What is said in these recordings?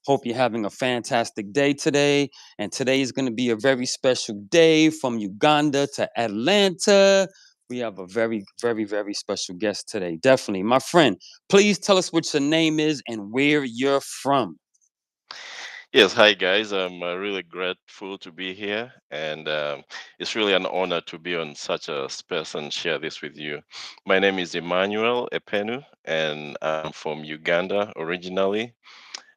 Hope you're having a fantastic day today. And today is going to be a very special day from Uganda to Atlanta. We have a very, very, very special guest today. Definitely. My friend, please tell us what your name is and where you're from. Yes, hi guys. I'm really grateful to be here, and it's really an honor to be on such a space and share this with you. My name is Emmanuel Epenu, and I'm from Uganda originally.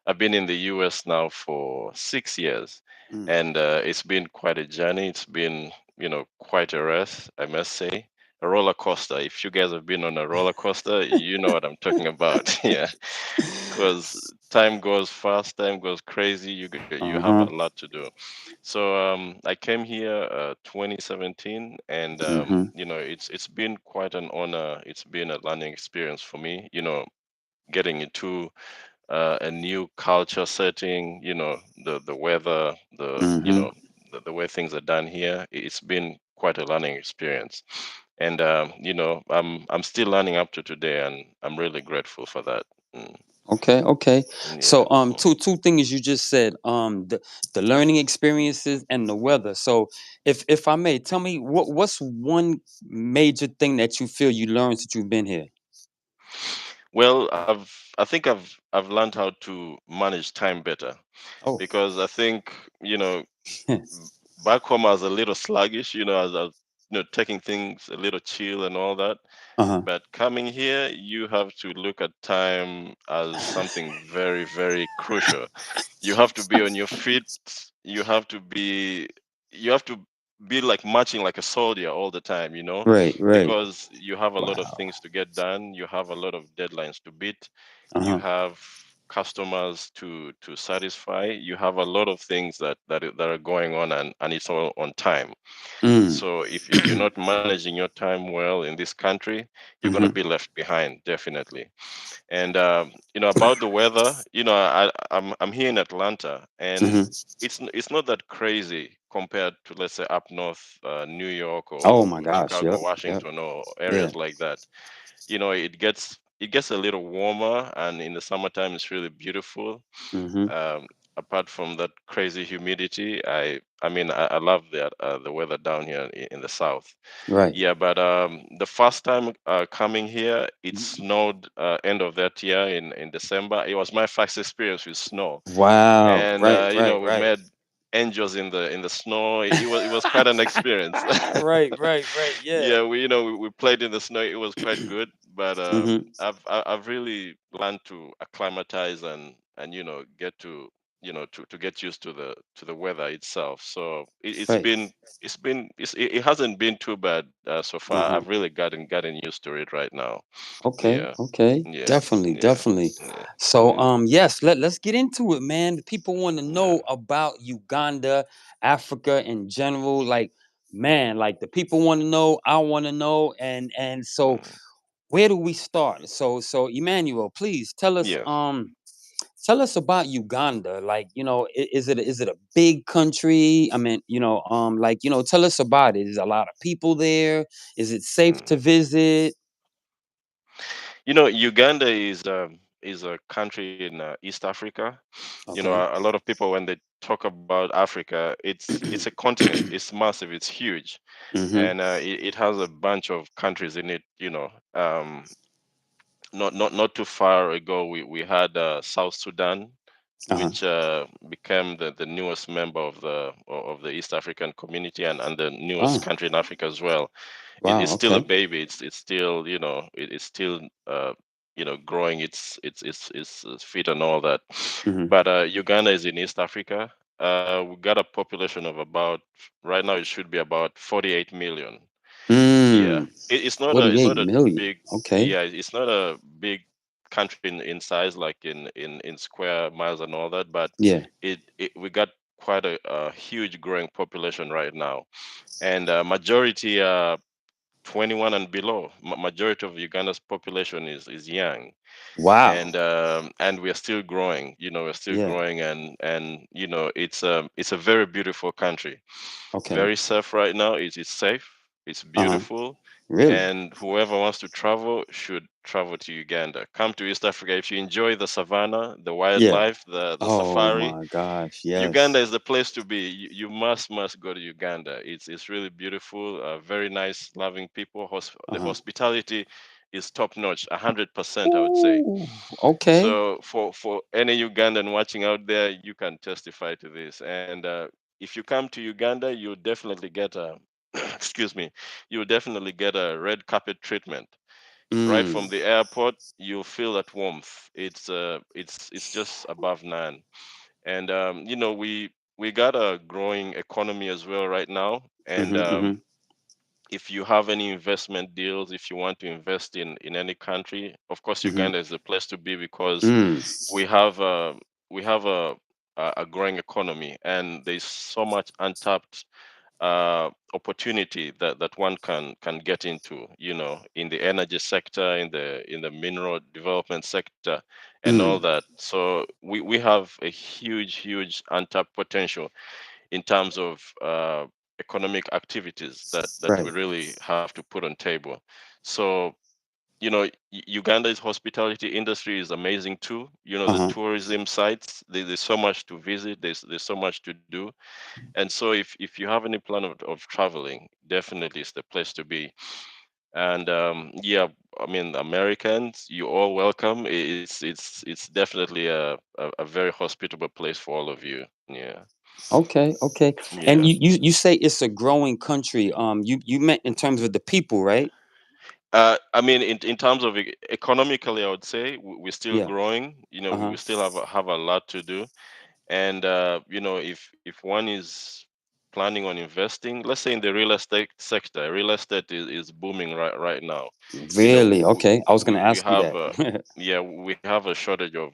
I've been in the US now for 6 years, Mm. and it's been quite a journey. It's been, quite a race, I must say. A roller coaster. If you guys have been on a roller coaster, you know what I'm talking about. Yeah, because time goes fast, time goes crazy. You have a Uh-huh. lot to do. So I came here 2017, and Mm-hmm. it's been quite an honor. It's been a learning experience for me. Getting into a new culture setting. The weather, Mm-hmm. the way things are done here. It's been quite a learning experience, and I'm still learning up to today, and I'm really grateful for that. Mm, Okay, okay. yeah. So two things you just said. The learning experiences and the weather. So if I may, tell me what's one major thing that you feel you learned since you've been here? Well, I think I've learned how to manage time better Oh. because I think back home I was a little sluggish. As I was taking things a little chill and all that. Uh-huh. But coming here, you have to look at time as something very, very crucial. You have to be on your feet. You have to be you have to be like marching like a soldier all the time, Right, right. because you have a lot of Wow. things to get done. You have a lot of deadlines to beat. You Uh-huh. have customers to satisfy. You have a lot of things that are going on, and it's all on time. Mm. So if you're not managing your time well in this country, you're going to Mm-hmm. be left behind, definitely. And about the weather, I'm here in Atlanta, and Mm-hmm. it's not that crazy compared to, let's say, up north, New York, Oh my or gosh. Chicago, Yep. Yep. Washington, or Yeah. areas like that. It gets a little warmer, and in the summertime it's really beautiful. Mm-hmm. um, Apart from that crazy humidity, I love the weather down here in the south. Right. Yeah, but the first time coming here, it snowed end of that year in December. It was my first experience with snow, Wow. and Right, right, we right. met angels in the snow. It was quite an experience. Right, right, right. Yeah. Yeah, we played in the snow. It was quite good, but Mm-hmm. I've really learned to acclimatize and get to get used to the weather itself. So Right. it hasn't been too bad so far. Uh-huh. I've really gotten used to it right now. Okay, Yeah, okay. yeah, Definitely, yeah, definitely. yeah, So yeah, yes, let's get into it, man. The people want to yeah. know about Uganda, Africa in general. Like, man, like the people want to know, I want to know, and so Mm. where do we start? So Emmanuel, please Yes. tell us about Uganda. Like, is it a big country? I mean, like, tell us about it. Is a lot of people there? Is it safe Mm. to visit? Uganda is a country in East Africa. Okay. A lot of people, when they talk about Africa, it's a continent. It's massive. It's huge, Mm-hmm. and it has a bunch of countries in it. Not too far ago, we had South Sudan, Uh-huh. which became the newest member of the East African community, and the newest Oh, country in Africa as well. It's wow. still a Okay. baby. It's still it's still growing its feet and all that. Mm-hmm. But Uganda is in East Africa. We got a population of about, right now it should be about 48 million. Yeah, Mm. it's 48 not a million. big Okay. yeah, it's not a big country in size, like in square miles and all that, but Yeah. we got quite a huge growing population right now, and majority 21 and below. Majority of Uganda's population is young, Wow. and we are still growing. We're still Yeah. growing, and it's a very beautiful country, Okay. very safe right now. It's safe, it's Uh-huh. beautiful, Really? and whoever wants to travel should travel to Uganda. Come to East Africa if you enjoy the savannah, the Yeah. wildlife, the Oh safari. my gosh. Uganda Yes. is the place to be. You must go to Uganda. It's really beautiful. Very nice, loving people. The Uh-huh. hospitality is top notch, 100%, I would say. Ooh. Okay. So for any Ugandan watching out there, you can testify to this. And if you come to Uganda, you'll definitely get a excuse me, you'll definitely get a red carpet treatment right Mm. from the airport. You'll feel that warmth. It's just above none. And we got a growing economy as well right now. And Mm-hmm. Mm-hmm. if you have any investment deals, if you want to invest in any country, of course Mm-hmm. Uganda is the place to be because Mm. we have a we have a growing economy, and there's so much untapped opportunity that one can get into, in the energy sector, in the mineral development sector, and all Mm. that. So we have a huge untapped potential in terms of economic activities that we Right. really have to put on table. So Uganda's hospitality industry is amazing too. The Uh-huh. tourism sites, there's so much to visit. There's so much to do. And so if you have any plan of traveling, definitely it's the place to be. And yeah, I mean, Americans, you all welcome. It's definitely a very hospitable place for all of you. Yeah. Okay. Okay. And Yeah. you say it's a growing country. You meant in terms of the people, right? I mean, in terms of economically, I would say we're still Yeah. growing. We Uh-huh. still have a lot to do. And if one is planning on investing, let's say in the real estate sector, real estate is booming right now. Really? Okay. I was gonna We ask you have that. yeah, we have a shortage of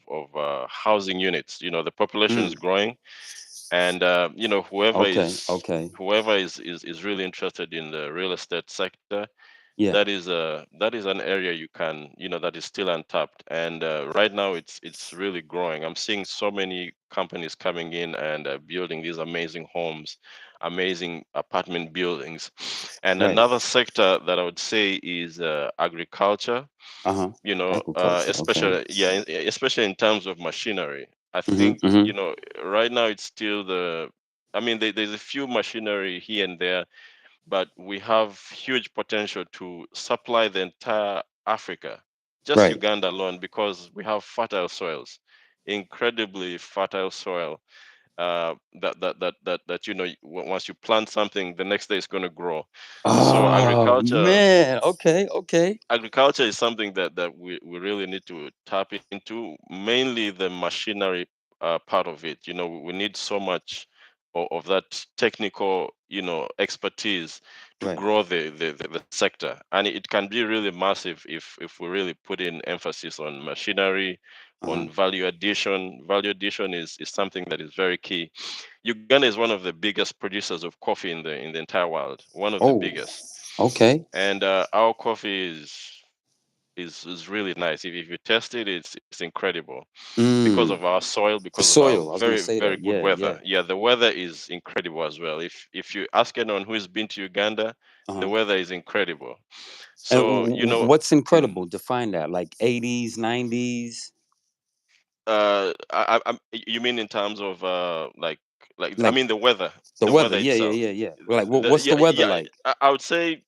housing units. The population is Mm. growing, and whoever Okay. is Okay. whoever is really interested in the real estate sector, Yeah. that is an area that is still untapped. And right now it's really growing. I'm seeing so many companies coming in and building these amazing homes, amazing apartment buildings. And Right. another sector that I would say is agriculture. Uh-huh. Agriculture. Okay. Especially in terms of machinery. I Mm-hmm. think Mm-hmm. right now it's still I mean, there's a few machinery here and there, but we have huge potential to supply the entire Africa, just Right. Uganda alone, because we have fertile soils, incredibly fertile soil. Once you plant something, the next day it's going to grow. So Oh man. Okay. Okay. agriculture is something that we really need to tap into, mainly the machinery part of it. We need so much of that technical expertise to Right. grow the sector, and it can be really massive if we really put in emphasis on machinery, Uh-huh. on value addition is something that is very key. Uganda is one of the biggest producers of coffee in the entire world, one of the Oh. biggest. Okay. And our coffee is really nice. If you test it, it's incredible because of Mm. our soil, The because of our soil. I was gonna very say very that. good Yeah. weather. Yeah. Yeah, the weather is incredible as well. If you ask anyone who's been to Uganda, the Uh-huh. weather is incredible. And So what's mm, incredible? Define that. Like 80s, 90s. you mean in terms of like I Like mean the weather, the the weather. weather Yeah. Yeah. itself. Yeah. Yeah. Like The what's the Yeah, weather yeah, like? I would say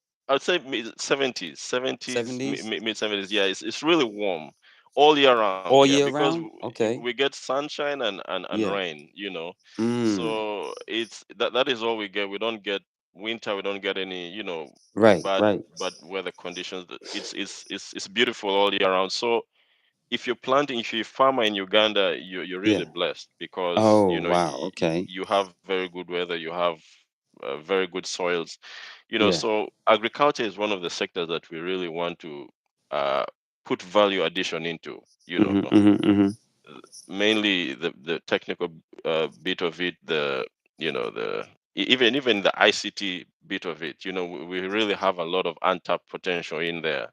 mid 70s, 70s? mid 70s. Yeah, it's really warm all year round. Yeah, All year because round? we Okay. get sunshine and Yeah. rain. Mm. So that is all we get. We don't get winter. We don't get any Right. bad Right. bad weather conditions. It's beautiful all year round. So if you're a farmer in Uganda, you're really Yeah. blessed because Oh wow. Okay. you have very good weather. You have very good soils. Yeah. So agriculture is one of the sectors that we really want to uh, put value addition into. Mhm. Mhm. Mhm. Mainly the technical bit of it, the even the ICT bit of it. We really have a lot of untapped potential in there.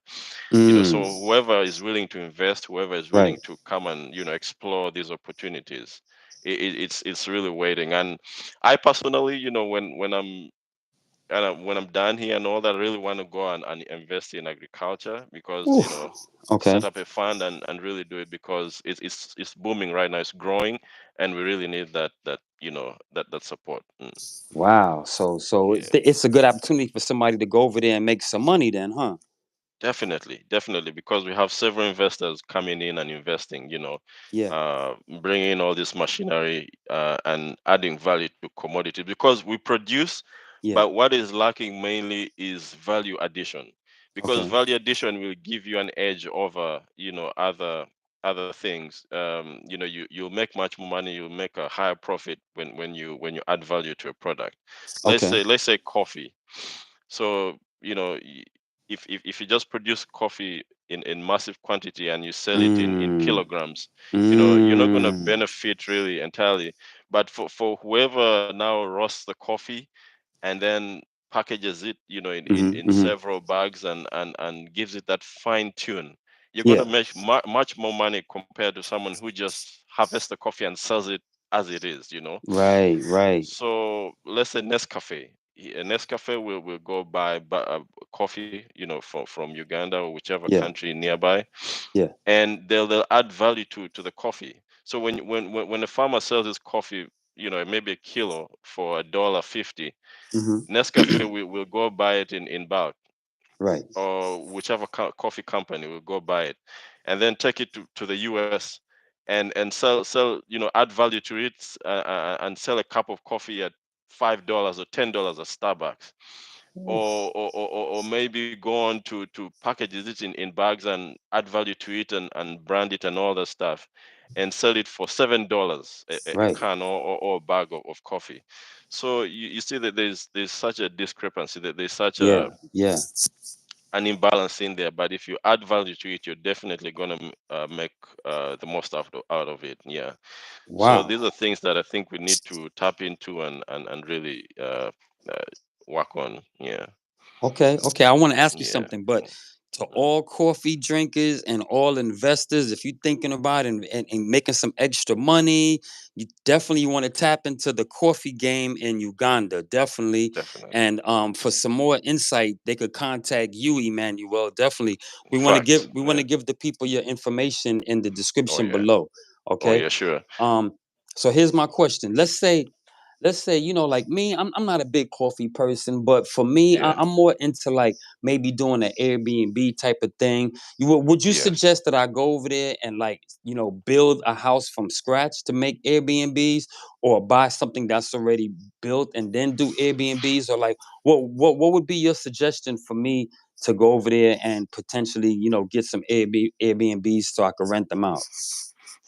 Mm. So whoever is willing to invest, whoever is willing Right. to come and explore these opportunities, it's really waiting. And I personally, when I'm and when I'm done here and all that, I really want to go and invest in agriculture because Oof. Okay. set up a fund and really do it because it's booming right now. It's growing, and we really need that support. Wow. So Yeah. it's a good opportunity for somebody to go over there and make some money then, huh? Definitely, definitely, because we have several investors coming in and investing, Yeah. bringing in all this machinery and adding value to commodity because we produce, Yeah. but what is lacking mainly is value addition. Because Okay. value addition will give you an edge over, other things. You'll make much more money, you'll make a higher profit when you add value to a product. Let's Okay. say let's say coffee. So, if you just produce coffee in massive quantity and you sell it in Mm. kilograms, you're not going to Mm. benefit really entirely. But for whoever now roasts the coffee and then packages it, Mm-hmm, in mm-hmm. several bags and gives it that fine tune, you're going to Yeah. make much more money compared to someone who just harvests the coffee and sells it as it is. Right. Right. So let's say Nescafe. A Nescafe will go buy coffee, from Uganda or whichever Yeah. country nearby, Yeah. and they'll add value to the coffee. So when a farmer sells his coffee, maybe a kilo for $1.50, Nescafe Mm-hmm. will go buy it in bulk, Right. or whichever coffee company will go buy it, and then take it to the US and sell, add value to it, and sell a cup of coffee at $5 or $10 at Starbucks, Oof. or maybe go on to packages it in bags and add value to it and brand it and all that stuff, and sell it for $7 a Right. can or a bag of coffee. So you see that there's such a discrepancy, that there's such Yeah. a Yeah. an imbalance in there. But if you add value to it, you're definitely going to make the most out of it. Yeah. So Wow. these are things that I think we need to tap into and really work on. Yeah. Okay, okay. I want to ask you Yeah. something, but to Mhm. all coffee drinkers and all investors, if you're thinking about it and making some extra money, you definitely want to tap into the coffee game in Uganda. Definitely. Definitely. And for some more insight, they could contact you, Emmanuel. Definitely. Facts. We want Yeah. to give the people your information in the Oh description yeah. below. Oh Okay. yeah. Sure. Um, so here's my question. Let's say like me, I'm not a big coffee person, but for me, Yeah. I'm more into like maybe doing an Airbnb type of thing. Would you Yes. suggest that I go over there and like build a house from scratch to make Airbnbs, or buy something that's already built and then do Airbnbs, or like what would be your suggestion for me to go over there and potentially get some Airbnbs so I could rent them out?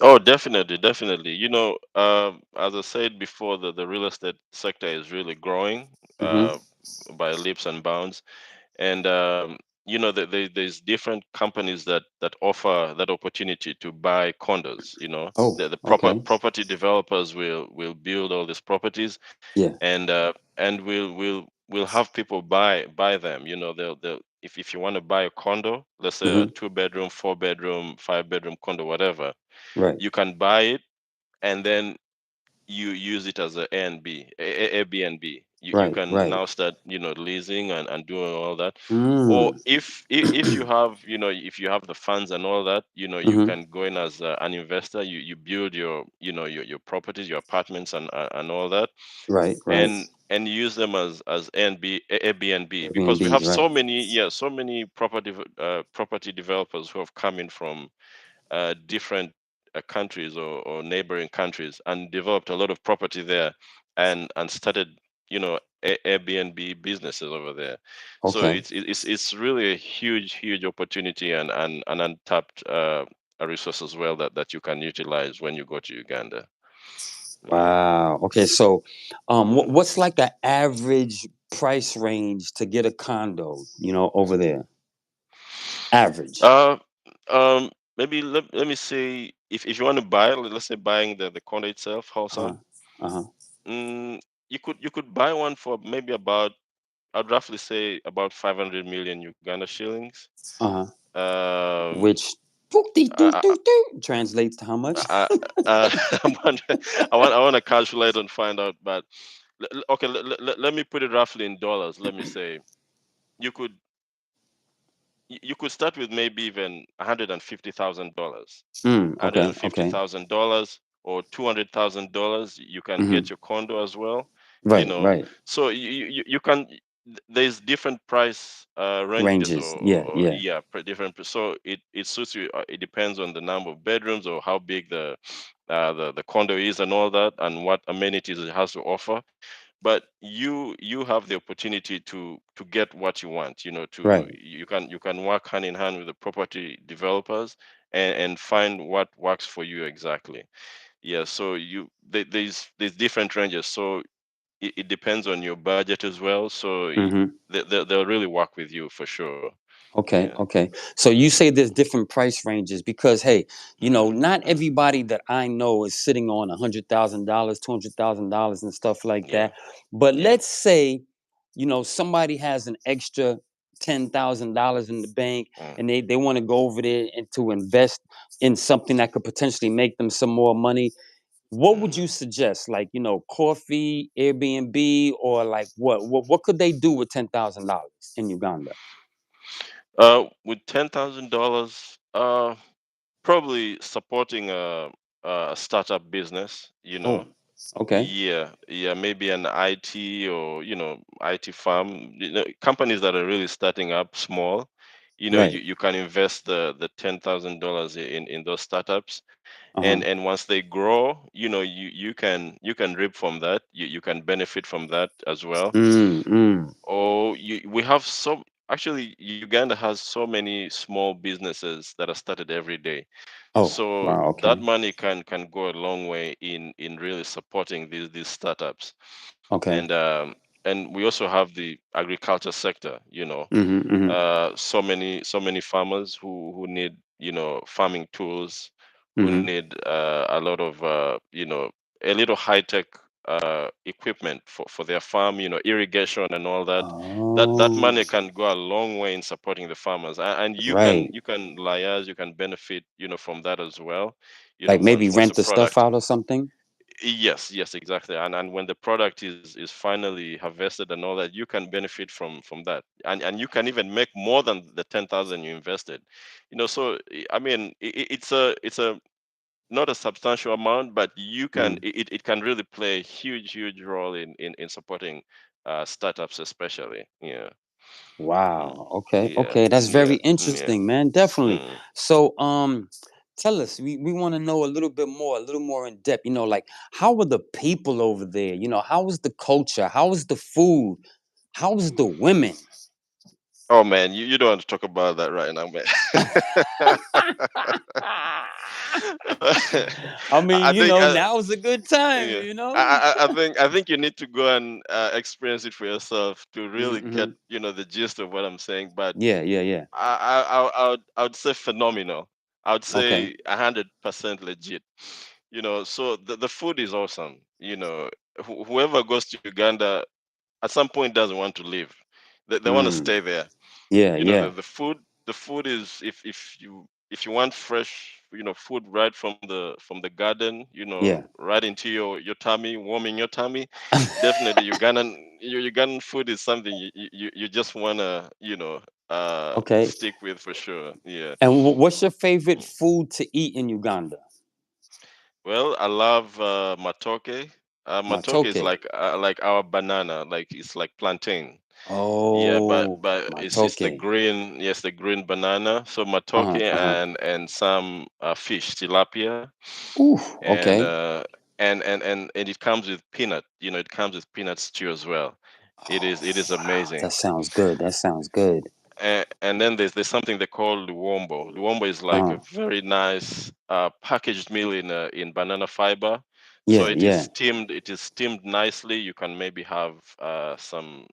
Oh, definitely, definitely. As I said before, the real estate sector is really growing Mm-hmm. by leaps and bounds, and there's different companies that offer that opportunity to buy condos. Oh, The okay. property developers will build all these properties, Yeah. and we'll have people buy them. They'll if you want to buy a condo, let's say a Mm-hmm. 2 bedroom, 4 bedroom, 5 bedroom condo, whatever, Right. you can buy it, and then you use it as a Airbnb. You Right. can Right. now start, leasing and doing all that. Or Mm. if you have, if you have the funds and all that, you Mhm. can go in as an investor. You build your properties, your apartments and all that, Right, right. and use them as Airbnb, because we Airbnbs, have right. so many property developers who have come in from different countries or neighboring countries and developed a lot of property there, and started Airbnb businesses over there. So Okay. it's really a huge opportunity and an untapped a resource as well that you can utilize when you go to Uganda. Yeah. Wow. Okay, so Mhm. what's like the average price range to get a condo, over there? Average. Uh, Maybe let me say, if you want to buy, let's say buying the condo itself, Uh-huh. Hosa, Uh-huh. mm, you could buy one for maybe about, I'd roughly say about 500 million Uganda shillings. Uh-huh. Um, Which boop, dee, doo, I, doo, doo, translates to how much? I, I, I'm wondering, I want to calculate and find out, but Okay, let me put it roughly in dollars. Let me say you could you could start with maybe even $150,000, hundred Okay. and fifty Okay. thousand dollars or $200,000. You can get Hmm. your condo as well, you Right. know. Right. So you can. There's different price ranges, Ranges. Yeah. or Yeah. yeah, different. So it suits you. It depends on the number of bedrooms or how big the condo is and all that, and what amenities it has to offer. But you have the opportunity to get what you want, to Right. you can work hand in hand with the property developers, and find what works for you exactly. Yeah, so there's different ranges, so it depends on your budget as well, so Hmm. they'll really work with you for sure. Yeah. Okay, okay. So you say there's different price ranges because, hey, not Mm. everybody that I know is sitting on $100,000, $200,000, and stuff like Yeah. that. But Yeah. let's say, somebody has an extra $10,000 in the bank, Mm. and they want to go over there and to invest in something that could potentially make them some more money. What would Mm. you suggest? Like, coffee, Airbnb, or like what could they do with $10,000 in Uganda? With $10,000, probably supporting a startup business, Oh, okay. Yeah, yeah, maybe an IT, or IT firm, companies that are really starting up small. Right. You can invest the $10,000 in those startups, and Uh-huh. once they grow, you can reap from that. You can benefit from that as well. Mm, mm. Or we have so actually Uganda has so many small businesses that are started every day, Oh, so wow, that okay. money can go a long way in really supporting these startups. Okay. And we also have the agriculture sector, Mhm, mhm. so many farmers who need farming tools, who Mhm. need a lot of a little high tech equipment for their farm, irrigation and all that. That Oh, money can go a long way in supporting the farmers, and you can right. you can liars you can benefit from that as well. Like maybe Once the rent the stuff product. out or something? Yes, yes, exactly. And when the product is finally harvested and all that, you can benefit from that, and you can even make more than the 10,000 you invested. So I mean, it's a not a substantial amount, but Mm. it can really play a huge role in supporting startups, especially. Yeah. Mm. Wow. Okay. Yeah. Okay. That's Yeah. very Yeah. interesting, man. Definitely. Mm. So, tell us, we want to know a little bit more, a little more in depth, like how are the people over there? How is the culture? How is the food? How is the women? Oh man, you don't want to talk about that right now, man. I I mean, think now's a good time, yeah. I think you need to go and experience it for yourself to really get Mm-hmm. the gist of what I'm saying. But Yeah, yeah, yeah. I would say phenomenal. I would Okay. say 100% legit. So the food is awesome. Whoever goes to Uganda at some point doesn't want to leave. They want to Mm. stay there. Yeah, The, yeah, the food is, if you want fresh food right from the garden, yeah. right into your tummy, warming your tummy. Definitely Ugandan food is something you just wanna Okay. stick with for sure. Yeah. And what's your favorite food to eat in Uganda? Well, I love matoke. Matoke is Matoke. like our banana, like it's like plantain. Yeah, but Oh, but it's the matoke. green, yes, the green banana. So matoke Uh-huh, uh-huh. and some fish, tilapia, Ooh, and okay. uh and it comes with peanut. It comes with peanut stew as well. It is Wow, amazing. that sounds good. That sounds good. And then there's something they call luombo. Luombo is like a Uh-huh. very nice packaged meal in banana fiber. So Yeah, it is yeah, steamed. It is steamed nicely. You can maybe have some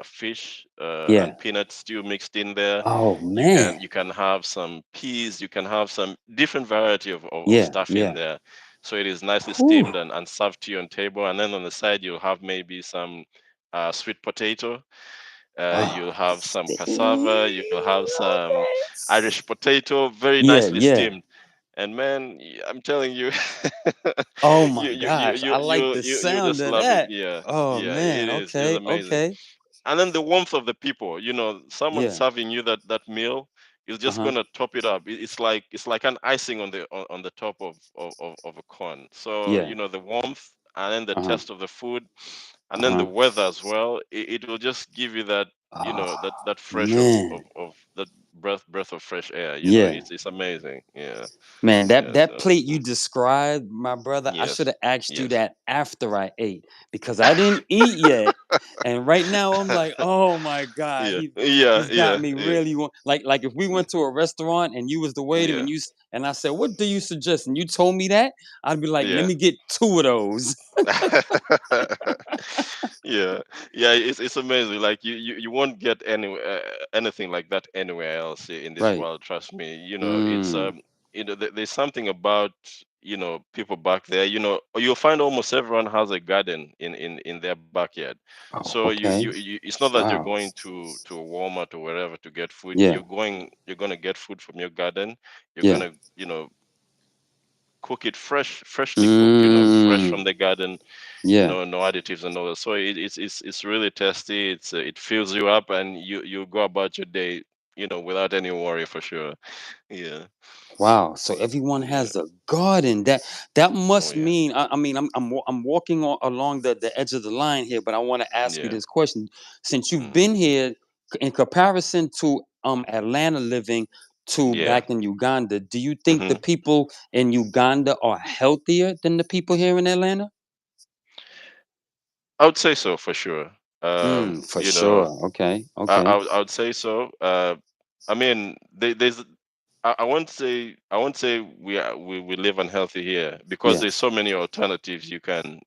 fish yeah. and peanut stew mixed in there. Oh You man. can you can have some peas. You can have some different variety of Yeah, stuff in yeah. there. So it is nicely Whew. steamed and served to you on table. And then on the side you'll have maybe some sweet potato. You'll Oh, have some cassava, you'll have some Irish potato, very yeah, nicely yeah. steamed, And man, I'm telling you, Oh you my you you gosh, I you like you the you sound just of love it. that. Yeah, Oh yeah, man, it is okay, amazing. okay. And then the warmth of the people, someone Yeah. serving you that meal is just Uh-huh. gonna top it up. It's like an icing on the top of a cone. So Yeah. the warmth, and then the Uh-huh. taste of the food, and then the Uh-huh. weather as well. It will just give you that, Oh that fresh man. of that breath of fresh air. Yeah. It's amazing. Yeah, Man, that yeah. that So plate you described, my brother, I should yes, have asked you yes. that after I ate because I didn't eat yet. And right now I'm like, oh my God, Yeah, he's yeah, got yeah, me yeah, really like if we went to a restaurant and you was the waiter yeah, and I said, what do you suggest? And you told me that, I'd be like, let yeah. me get two of those. Yeah, yeah, it's amazing. Like you won't get anything like that anywhere else in this Right. world. Trust me. It's Mm. there's something about people back there. You'll find almost everyone has a garden in their backyard. Oh, So okay. it's not that you're Wow. going to a Walmart or wherever to get food. Yeah. You're gonna get food from your garden. You're Yeah. gonna cook it freshly cooked. Fresh Mm. from the garden, Yeah. no additives and all that. So it's really tasty. It fills you up, and you go about your day, without any worry for sure. Yeah, Wow. So everyone yeah, has a garden. That oh must yeah, mean. I mean, I'm walking along the edge of the line here, but I want to ask you yeah, this question. Since you've hmm, been here, in comparison to Atlanta living to yeah. back in Uganda, do you think the Hmm. people in Uganda are healthier than the people here in Atlanta? I would say so for sure. For sure. Okay. Okay. I would say so. I mean, there's I won't say we live unhealthy here, because Yeah. there's so many alternatives you can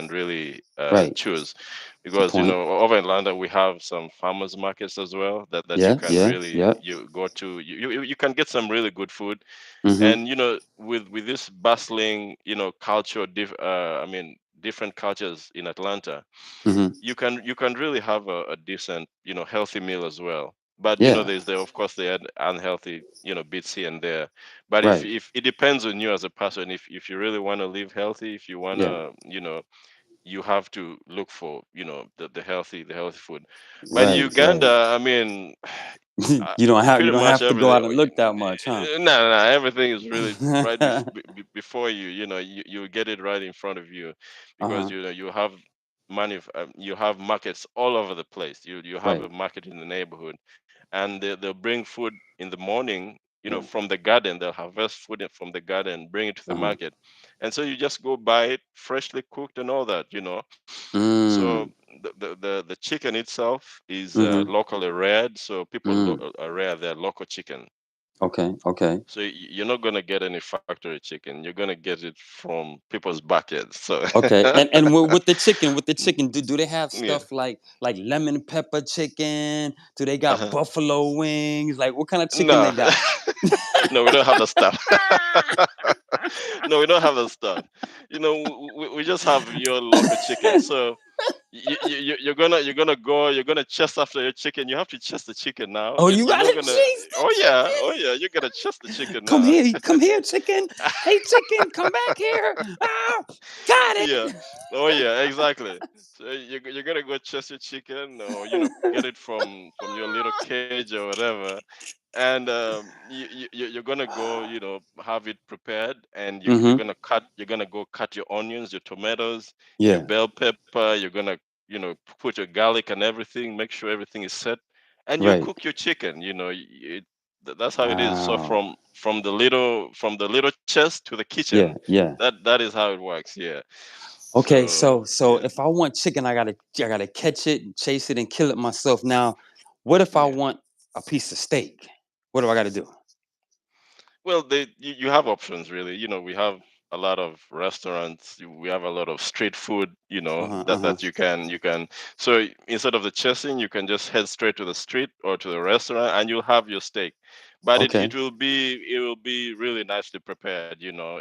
really Right. choose, Good because point. over in London we have some farmers markets as well that you Yeah. can Yeah. really Yeah. you go to. You can get some really good food. Mm-hmm. And with this bustling culture, I mean, different cultures in Atlanta, Mm-hmm. you can really have a decent, healthy meal as well. But Yeah. there's of course the unhealthy, bits here and there. But if Right. if it depends on you as a person, if you really want to live healthy, if you want Yeah. to, you have to look for, the healthy food. But in Right. Right. Uganda, I mean, You pretty don't much have to go everything. out and look that much, huh? No, no, no, everything is really right before you. You get it right in front of you, because Uh-huh. you have money. You have markets all over the place. You have Right. a market in the neighborhood, and they'll bring food in the morning. Yeah. From the garden, they'll harvest food from the garden, bring it to the Uh-huh. market, and so you just go buy it freshly cooked and all that. So Mm. the chicken itself is Mm-hmm. locally reared, so people Mm. rear their local chicken. Okay. Okay. So you're not gonna get any factory chicken. You're gonna get it from people's backyards. So Okay. And with the chicken, do they have yeah. stuff like lemon pepper chicken? Do they got Uh-huh. buffalo wings? Like what kind of chicken No, they got? no, we don't have the stuff. No, we don't have the stuff. We just have your local chicken. So you're gonna chase after your chicken. You have to chase the chicken now. Oh, you You're not gotta gonna. chase the Oh chicken. yeah, you're gonna chase the chicken now. Come here, chicken. Hey, chicken, come back here. Ah, got it. Yeah. Oh yeah, exactly. So you're gonna go chase your chicken, or get it from your little cage or whatever, and you're gonna go, have it prepared, and Mm-hmm. you're gonna go cut your onions, your tomatoes, your Yeah. bell pepper. You're gonna put your garlic and everything. Make sure everything is set, and you Right. cook your chicken. That's how it is. So Wow. from the little chest to the kitchen, Yeah. Yeah. that is how it works. Yeah. Okay. So So yeah, if I want chicken, I gotta catch it, and chase it, and kill it myself. Now, what if I yeah. want a piece of steak? What do I gotta do? Well, you have options really. We have a lot of restaurants. We have a lot of street food. Uh huh. Uh That huh. you can. So instead of the chasing, you can just head straight to the street or to the restaurant, and you'll have your steak. But it, Okay. it will be it will be really nicely prepared.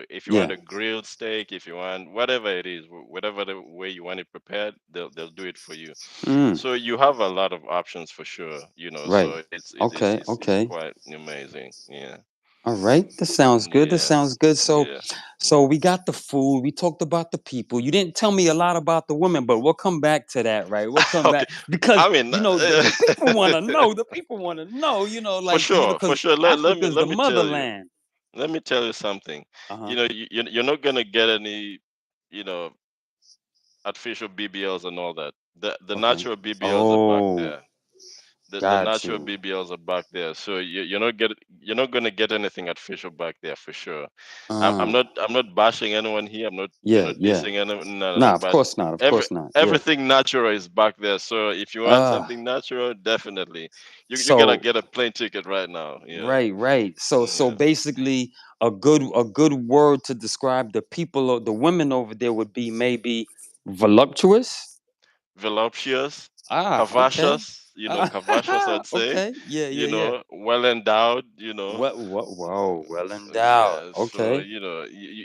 If you want a Yeah. grilled steak, if you want whatever it is, whatever the way you want it prepared, they'll do it for you. Mm. So you have a lot of options for sure. Right. So it's it's it's Okay. it's, it's Okay. quite amazing. Yeah. All right, this sounds good. This Yeah, sounds good. So, yeah. so we got the food. We talked about the people. You didn't tell me a lot about the women, but we'll come back to that, right? We'll come Okay. back because I mean, the people want to know. The people want to know. for Like sure, for because sure. Africa's Let the me tell you. motherland. Let me tell you something. Uh huh. You're not gonna get any, you know, artificial BBLs and all that. The Okay. natural BBLs are back Oh, there. The got natural you. BBLs are back there. So you're not gonna get anything artificial back there for sure. Uh, I'm not bashing anyone here. I'm not yeah, yeah. dissing anyone. No, no, no. Nah, of But course not. Of every course not. Yeah. everything natural is back there. So if you want Uh, something natural, definitely you gotta so get a plane ticket right now. Yeah, right, right. So yeah. basically, a good word to describe the people or the women over there would be maybe voluptuous. Voluptuous, Okay. curvaceous. Curvaceous. I'd say. Okay. Yeah, yeah, yeah. Well endowed. What? Whoa. Well endowed. Yeah, so Okay.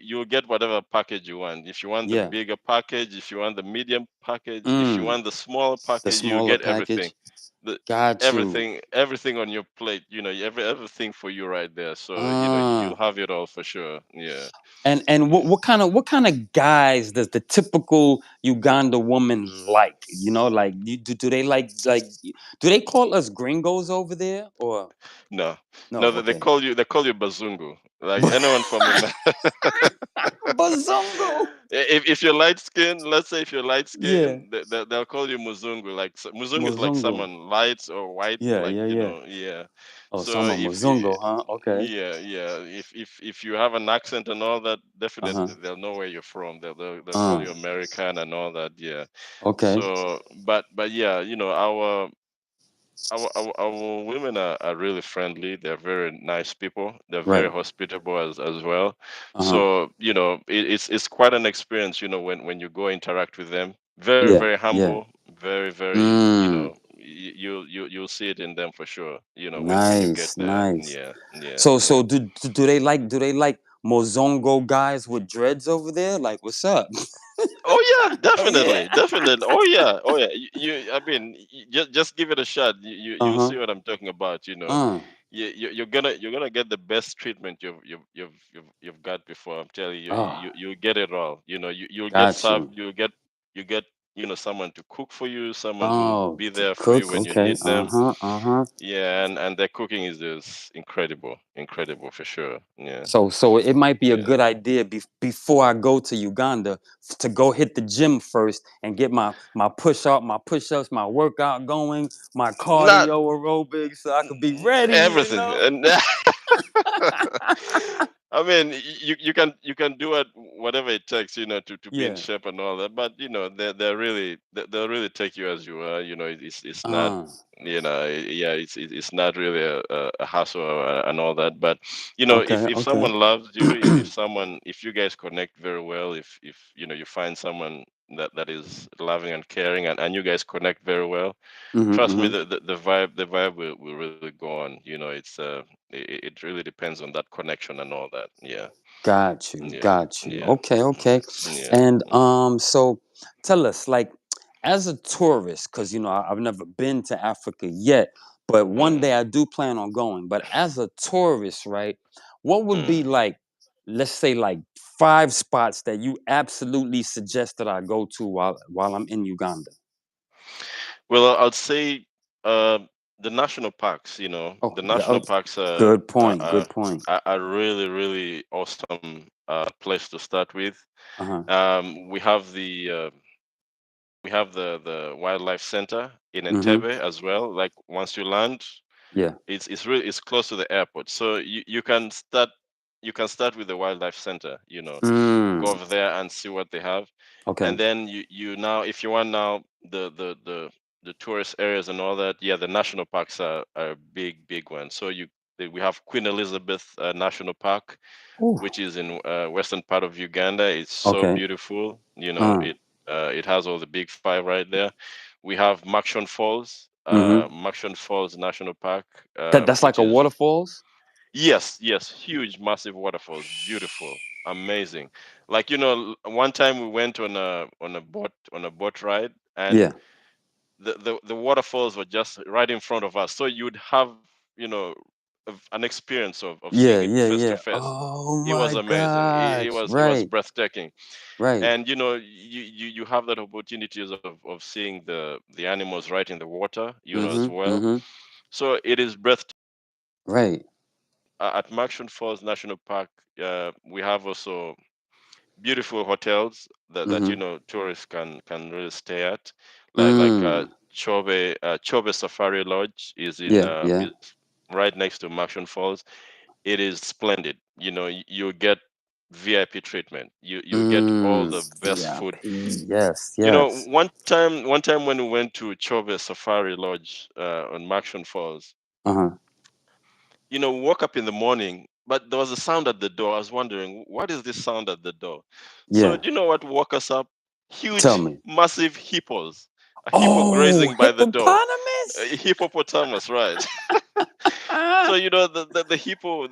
you'll get whatever package you want. If you want the Yeah. bigger package, if you want the medium package, if you Mm. want the smaller The package, you smaller get everything. package. The Got you. everything on your plate. Everything for you right there. So Uh. you'll have it all for sure. Yeah. And Yeah. what kind of guys does the typical Uganda woman like? Like do they like do they call us gringos over there or No, no? no, Okay. they call you Bazungu. Like anyone from Bazongo. if you're light skinned, let's say if you're light Yeah. skinned, they'll call you Muzungu. Like Muzungu is like Mozungo. someone light or white, Yeah, like yeah, yeah. yeah. Oh, so So I'm a if Mozungo, huh? Okay. yeah, yeah, if you have an accent and all that, Uh-huh. definitely they'll know where you're from. They'll call Uh. you American and all that. Yeah. Okay. So, but yeah, our women are really friendly. They're very nice people. They're very Right. hospitable as well. Uh-huh. So it's quite an experience. When you go interact with them. Very Yeah. very Yeah. humble. Very very. Mm. You'll see it in them for sure. When you get Nice, there. nice. Yeah yeah So yeah. do they like Mozongo guys with dreads over there? Like, what's up? Oh yeah, Oh yeah. definitely, definitely. Oh yeah, oh yeah. I mean, just give it a shot. You'll Uh-huh. see what I'm talking about. Uh. You're gonna get the best treatment you've got before. I'm telling you, Oh, you'll get it all. You'll get got served. you. You get someone to cook for you, someone who'll Oh, be to there for you cook. when you Okay. need them. Uh-huh. Uh-huh. Yeah, and their cooking is just incredible, incredible for sure. Yeah, So it might be a yeah. good idea before I go to Uganda to go hit the gym first and get my push-ups, my workout going, my Not cardio aerobics, so I could be ready. everything. And I mean, you can do it whatever it takes, to be in Yeah. shape and all that. But they'll really take you as you are. It's not, Uh. yeah, it's not really a hassle and all that. But Okay. if Okay. someone loves you, if you guys connect very well, if you find someone that is loving and caring, and you guys connect very well, Mm-hmm, trust me, mm-hmm. the vibe will really go on. It really depends on that connection and all that. Yeah, Got you. yeah, Got you. yeah, Okay. Okay. yeah. And so tell us, like, as a tourist, because I've never been to Africa yet, but one day Mm, I do plan on going. But as a tourist, right, what would be mm. like, let's say, like 5 spots that you absolutely suggest that I go to while I'm in Uganda? Well, I'd say uh, the national parks. Oh, The national parks good point. Good point. are really really awesome place to start with. Uh huh. We have the wildlife center in Mm-hmm. Entebbe as well. Like once you land, Yeah. it's close to the airport, so you can start with the wildlife center. Mm. Go over there and see what they have, Okay. and then you now, if you want now, the tourist areas and all that. Yeah, the national parks are a big one. So we have Queen Elizabeth National Park, Ooh. which is in western part of Uganda. It's so Okay. beautiful. Uh. It has all the big five right there. We have Makshon Falls, Mm-hmm. Makshon Falls National Park, That's like which a is, waterfalls. yes, huge, massive waterfalls, beautiful, amazing. Like one time we went on a boat ride, and Yeah. the waterfalls were just right in front of us. So you'd have, you know an experience of Yeah, seeing it yeah, face to yeah. face. Oh It was my amazing. gosh. It was Right, breathtaking. right. And you have that opportunities of seeing the animals right in the water, as Mm-hmm. well. Mm-hmm. So it is breathtaking. Right. At Marshall Falls National Park, we have also beautiful hotels that Mm-hmm. tourists can really stay at, like Mm. Chobe Safari Lodge Yeah, yeah. is right next to Marshall Falls. It is splendid. You get VIP treatment. You get all Mm. the best food. VIP. Yes, yes. One time when we went to Chobe Safari Lodge on Marshall Falls, Uh-huh. woke up in the morning, but there was a sound at the door. I was wondering, what is this sound at the door? So, Yeah. do you know what woke us up? Tell Huge, me. massive hippos. A hippo Oh, grazing by the door. A hippopotamus. hippopotamus, right? So, the hippo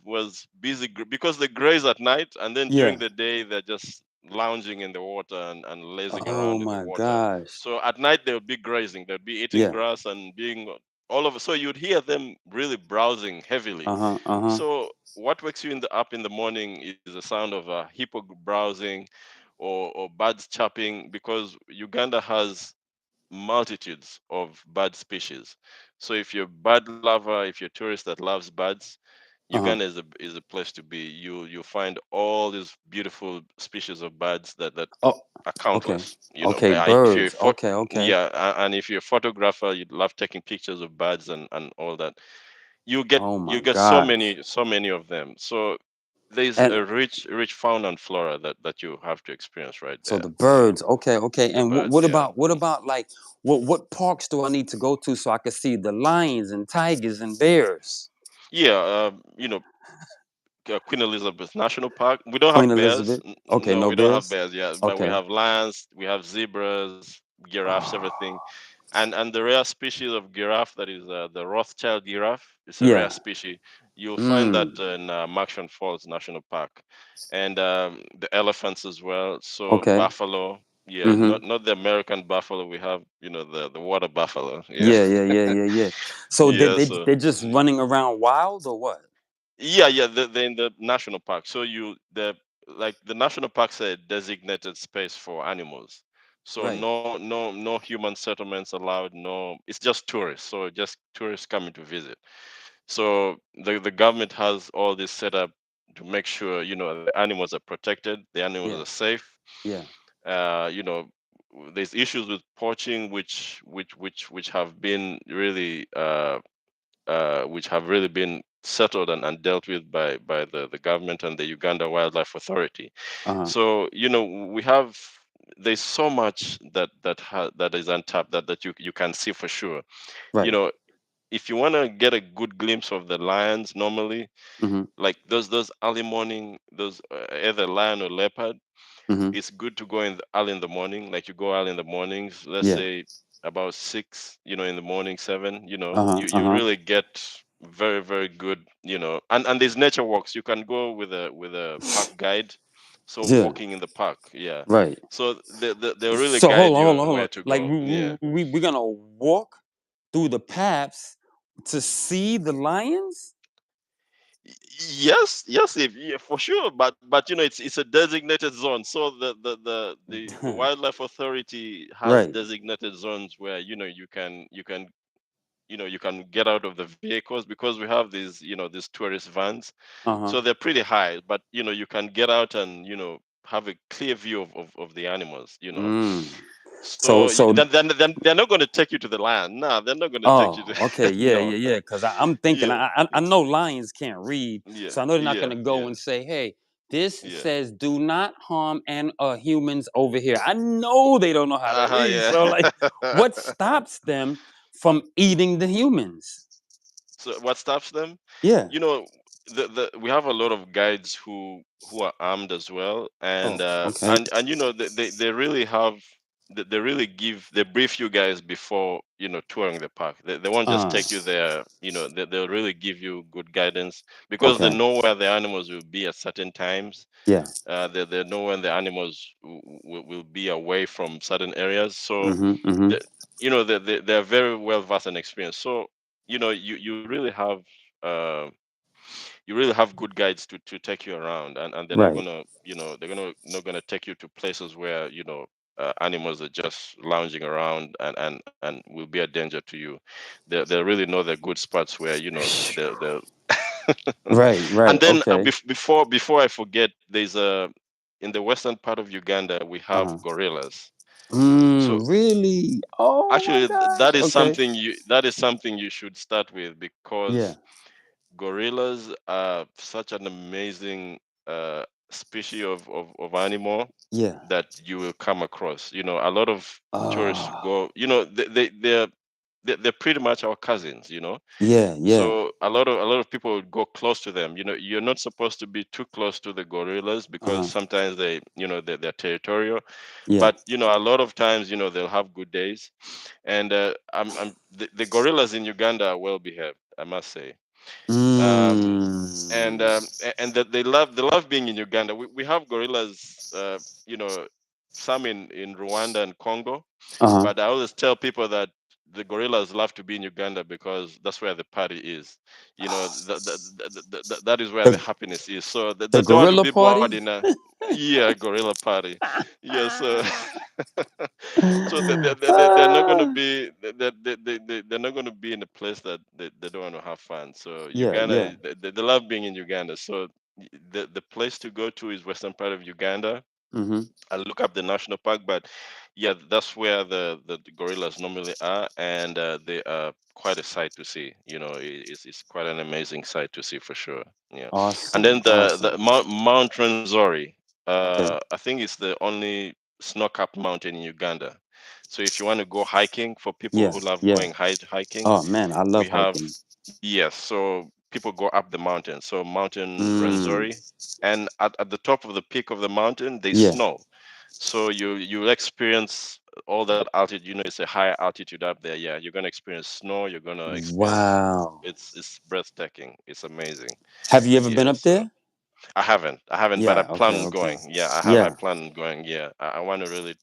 was busy because they graze at night, and then during Yeah. the day they're just lounging in the water and lazing Oh around in the my water. gosh. So at night they'll be grazing, they'll be eating Yeah. grass and being all over. So you'd hear them really browsing heavily. Uh-huh. Uh-huh. So what wakes you up in the morning is the sound of a hippo browsing, or birds chirping, because Uganda has multitudes of bird species. So if you're a bird lover, if you're a tourist that loves birds, Uh-huh. Uganda is a place to be. You find all these beautiful species of birds that Oh, are okay. countless. Okay, If you're birds. Okay, okay. yeah, and if you're a photographer, you love taking pictures of birds and all that. You get Oh you my get gosh. so many of them. So there's And a rich fauna and flora that you have to experience right so there. the birds, okay, okay. The And birds, yeah. what about like what parks do I need to go to so I can see the lions and tigers and bears? Yeah, Queen Elizabeth National Park. We don't Queen have bears. Elizabeth. Okay, No, no we don't have bears. bears yet, but we Okay. have lions, we have zebras, giraffes, everything. Oh, And the rare species of giraffe, that is the Rothschild giraffe. It's a rare yeah. species. You'll find that Mm. in Marshall Falls National Park, and the elephants as well. So Okay. buffalo. Yeah, Mm-hmm. not the American buffalo. We have the water buffalo. Yeah, Yeah, yeah, yeah, yeah, yeah. So yeah. So they're just running around wild or what? yeah. They're in the national park. So the national parks are a designated space for animals. So Right. no human settlements allowed. No, it's just tourists. So just tourists coming to visit. So the government has all this set up to make sure the animals are protected, the animals are Yeah. safe. Yeah. Uh, you know, there's issues with poaching, which have been really been settled and dealt with by the government and the Uganda Wildlife Authority. Uh-huh. So we have there's so much that is untapped that you can see for sure. You Right. know, if you want to get a good glimpse of the lions, normally, Mm-hmm. like those early morning, those either lion or leopard, Mm-hmm. it's good to go early in the morning. Like you go early in the mornings, let's Yeah. say about 6, in the morning, 7. Uh-huh. You Uh-huh. really get very very good. And there's nature walks. You can go with a park guide, so Yeah. walking in the park, yeah. Right. So they'll really So guide hold on, you hold on, on hold on. where to Like go, yeah. we're gonna walk through the paths to see the lions? Yes, yes, yeah, for sure. But it's a designated zone. So the wildlife authority has Right. designated zones where you can get out of the vehicles, because we have these tourist vans. Uh-huh. So they're pretty high, but you can get out and have a clear view of the animals. Mm. So So so then they're not going to take you to the land. No, they're not going to take you oh, to okay, yeah, no. yeah, yeah. Because I'm thinking, Yeah, I know lions can't read, yeah, so I know they're not yeah, gonna go yeah, and say, "Hey, this yeah. says do not harm and humans over here." I know they don't know how to Uh-huh, read, so like, yeah. what stops them from eating the humans? So what stops them? Yeah. You know, we have a lot of guides who are armed as well, Oh, and okay. they really they really they brief you guys before touring the park. They won't just Uh, take you there. They'll really give you good guidance, because they okay. know where the animals will be at certain times. Yeah. They know when the animals will be away from certain areas. So Mm-hmm. Mm-hmm. the, they're very well versed and experienced. So you really have. uh, you really have good guides to take you around, and they're not Right. gonna, they're gonna not gonna take you to places where, animals are just lounging around and will be a danger to you. They really know the good spots where, they're Right. and Right. then, Okay. before I forget, there's a in the western part of Uganda we have Uh-huh. gorillas. So Really? Oh my actually, gosh. Okay. that is something you should start with, Yeah. because gorillas are such an amazing species of animal Yeah. that you will come across. A lot of tourists Ah. go. They're pretty much our cousins. Yeah. Yeah. So a lot of people would go close to them. You're not supposed to be too close to the gorillas, because Uh-huh. sometimes they're territorial. Yeah. But a lot of times, they'll have good days. And the gorillas in Uganda are well behaved, I must say. um, and Mm. and that they love being in Uganda. We have gorillas, some in Rwanda and Congo, Uh-huh. but I always tell people that the gorillas love to be in Uganda because that's where the party is. That is where the The happiness is. So they the don't want to gorilla be bored party? in a, yeah, gorilla party. Yeah, so so they're not going to Ah. be they're not going to be in a place that they don't want to have fun. So Yeah, Uganda yeah. they love being in Uganda. So the place to go to is western part of Uganda. Mhm. I'll look up the national park, but yeah, that's where the gorillas normally are, and they are quite a sight to see. It's quite an amazing sight to see for sure. Yeah, and Awesome. then the Awesome. Mount Rwenzori, Okay. I think it's the only snow-capped mountain in Uganda. So if you want to go hiking, for people Yeah, who love yeah. going hiking, Oh man, I we love have, hiking. yes. So people go up the mountain. So Mountain Mm. Rwenzori, and at the top of the peak of the mountain, there's Yeah. snow. So you'll experience all that altitude. It's a high altitude up there. Yeah, you're gonna experience snow. You're gonna experience. Wow. It's breathtaking. It's amazing. Have you ever been Yeah. up So there? I haven't, but I Yeah, plan okay, on okay. going. Yeah, I Yeah. plan on going. Yeah, I want to really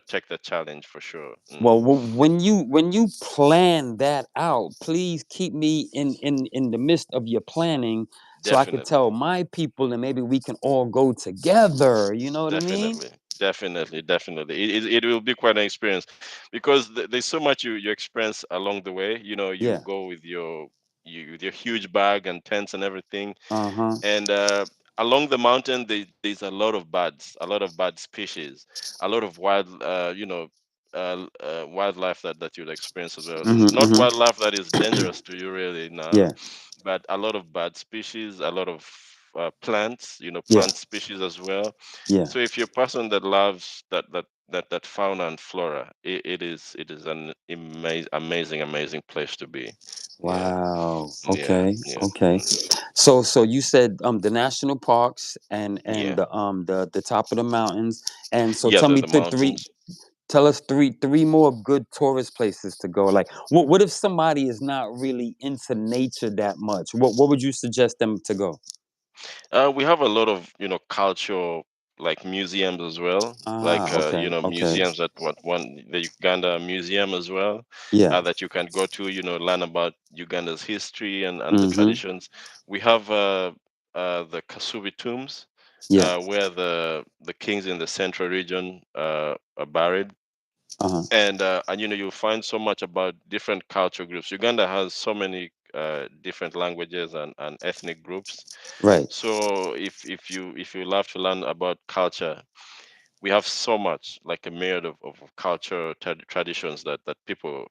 take the challenge for sure. Well, when you plan that out, please keep me in the midst of your planning so I could Definitely. tell my people and maybe we can all go together. You know what I mean? Definitely. It will be quite an experience, because there's so much you experience along the way. You Yeah. go with with your huge bag and tents and everything, Uh-huh. and along the mountain there's a lot of bird species, a lot of wildlife that you'll experience as well. Mhm. Not Mhm. wildlife that is dangerous to you really, no, Yeah. but a lot of bird species, a lot of plants, Yeah. plant species as well. Yeah. So if you're a person that loves that fauna and flora, it is an amazing place to be. Yeah, Wow. yeah, Okay. yeah, Okay. So you said the national parks and yeah, the top of the mountains. And so yeah. tell me The mountains. tell us three more good tourist places to go. Like what if somebody is not really into nature that much? What would you suggest them to go? We have a lot of cultural, like, museums as well. Ah, Like, okay. Okay. museums, that what one the Uganda Museum as well, Yeah. that you can go to, learn about Uganda's history and the Mhm. traditions. We have the Kasubi tombs, Yeah. where the kings in the central region are buried. Uh-huh. And you'll find so much about different culture groups. Uganda has so many different languages and ethnic groups. Right. So if you love to learn about culture, we have so much, like a myriad of culture traditions that people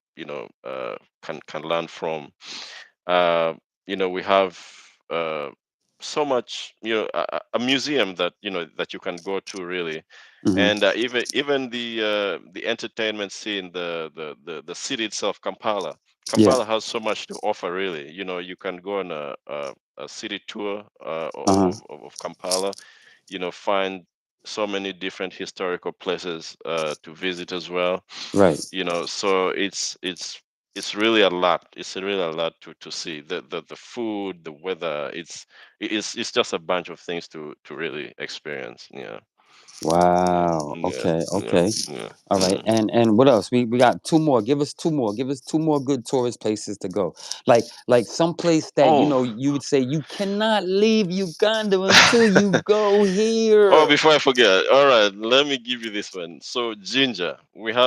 can learn from. uh, we have uh, so much, a museum that you can go to really. Mhm. And even the entertainment scene, the city itself, Yeah. Kampala has so much to offer really. You can go on a city tour Uh-huh. of Kampala, find so many different historical places to visit as well. Right. So it's really a lot. It's really a lot to see. The food, the weather. It's just a bunch of things to really experience. Yeah. Wow. Yeah, Okay. yeah, Okay. yeah. All right. Mm. And what else? We got two more. Give us two more. Give us two more good tourist places to go. Like some place that you Oh, know you would say you cannot leave Uganda until you go oh, here. before I forget, all right, let me give you this one. So Ginger,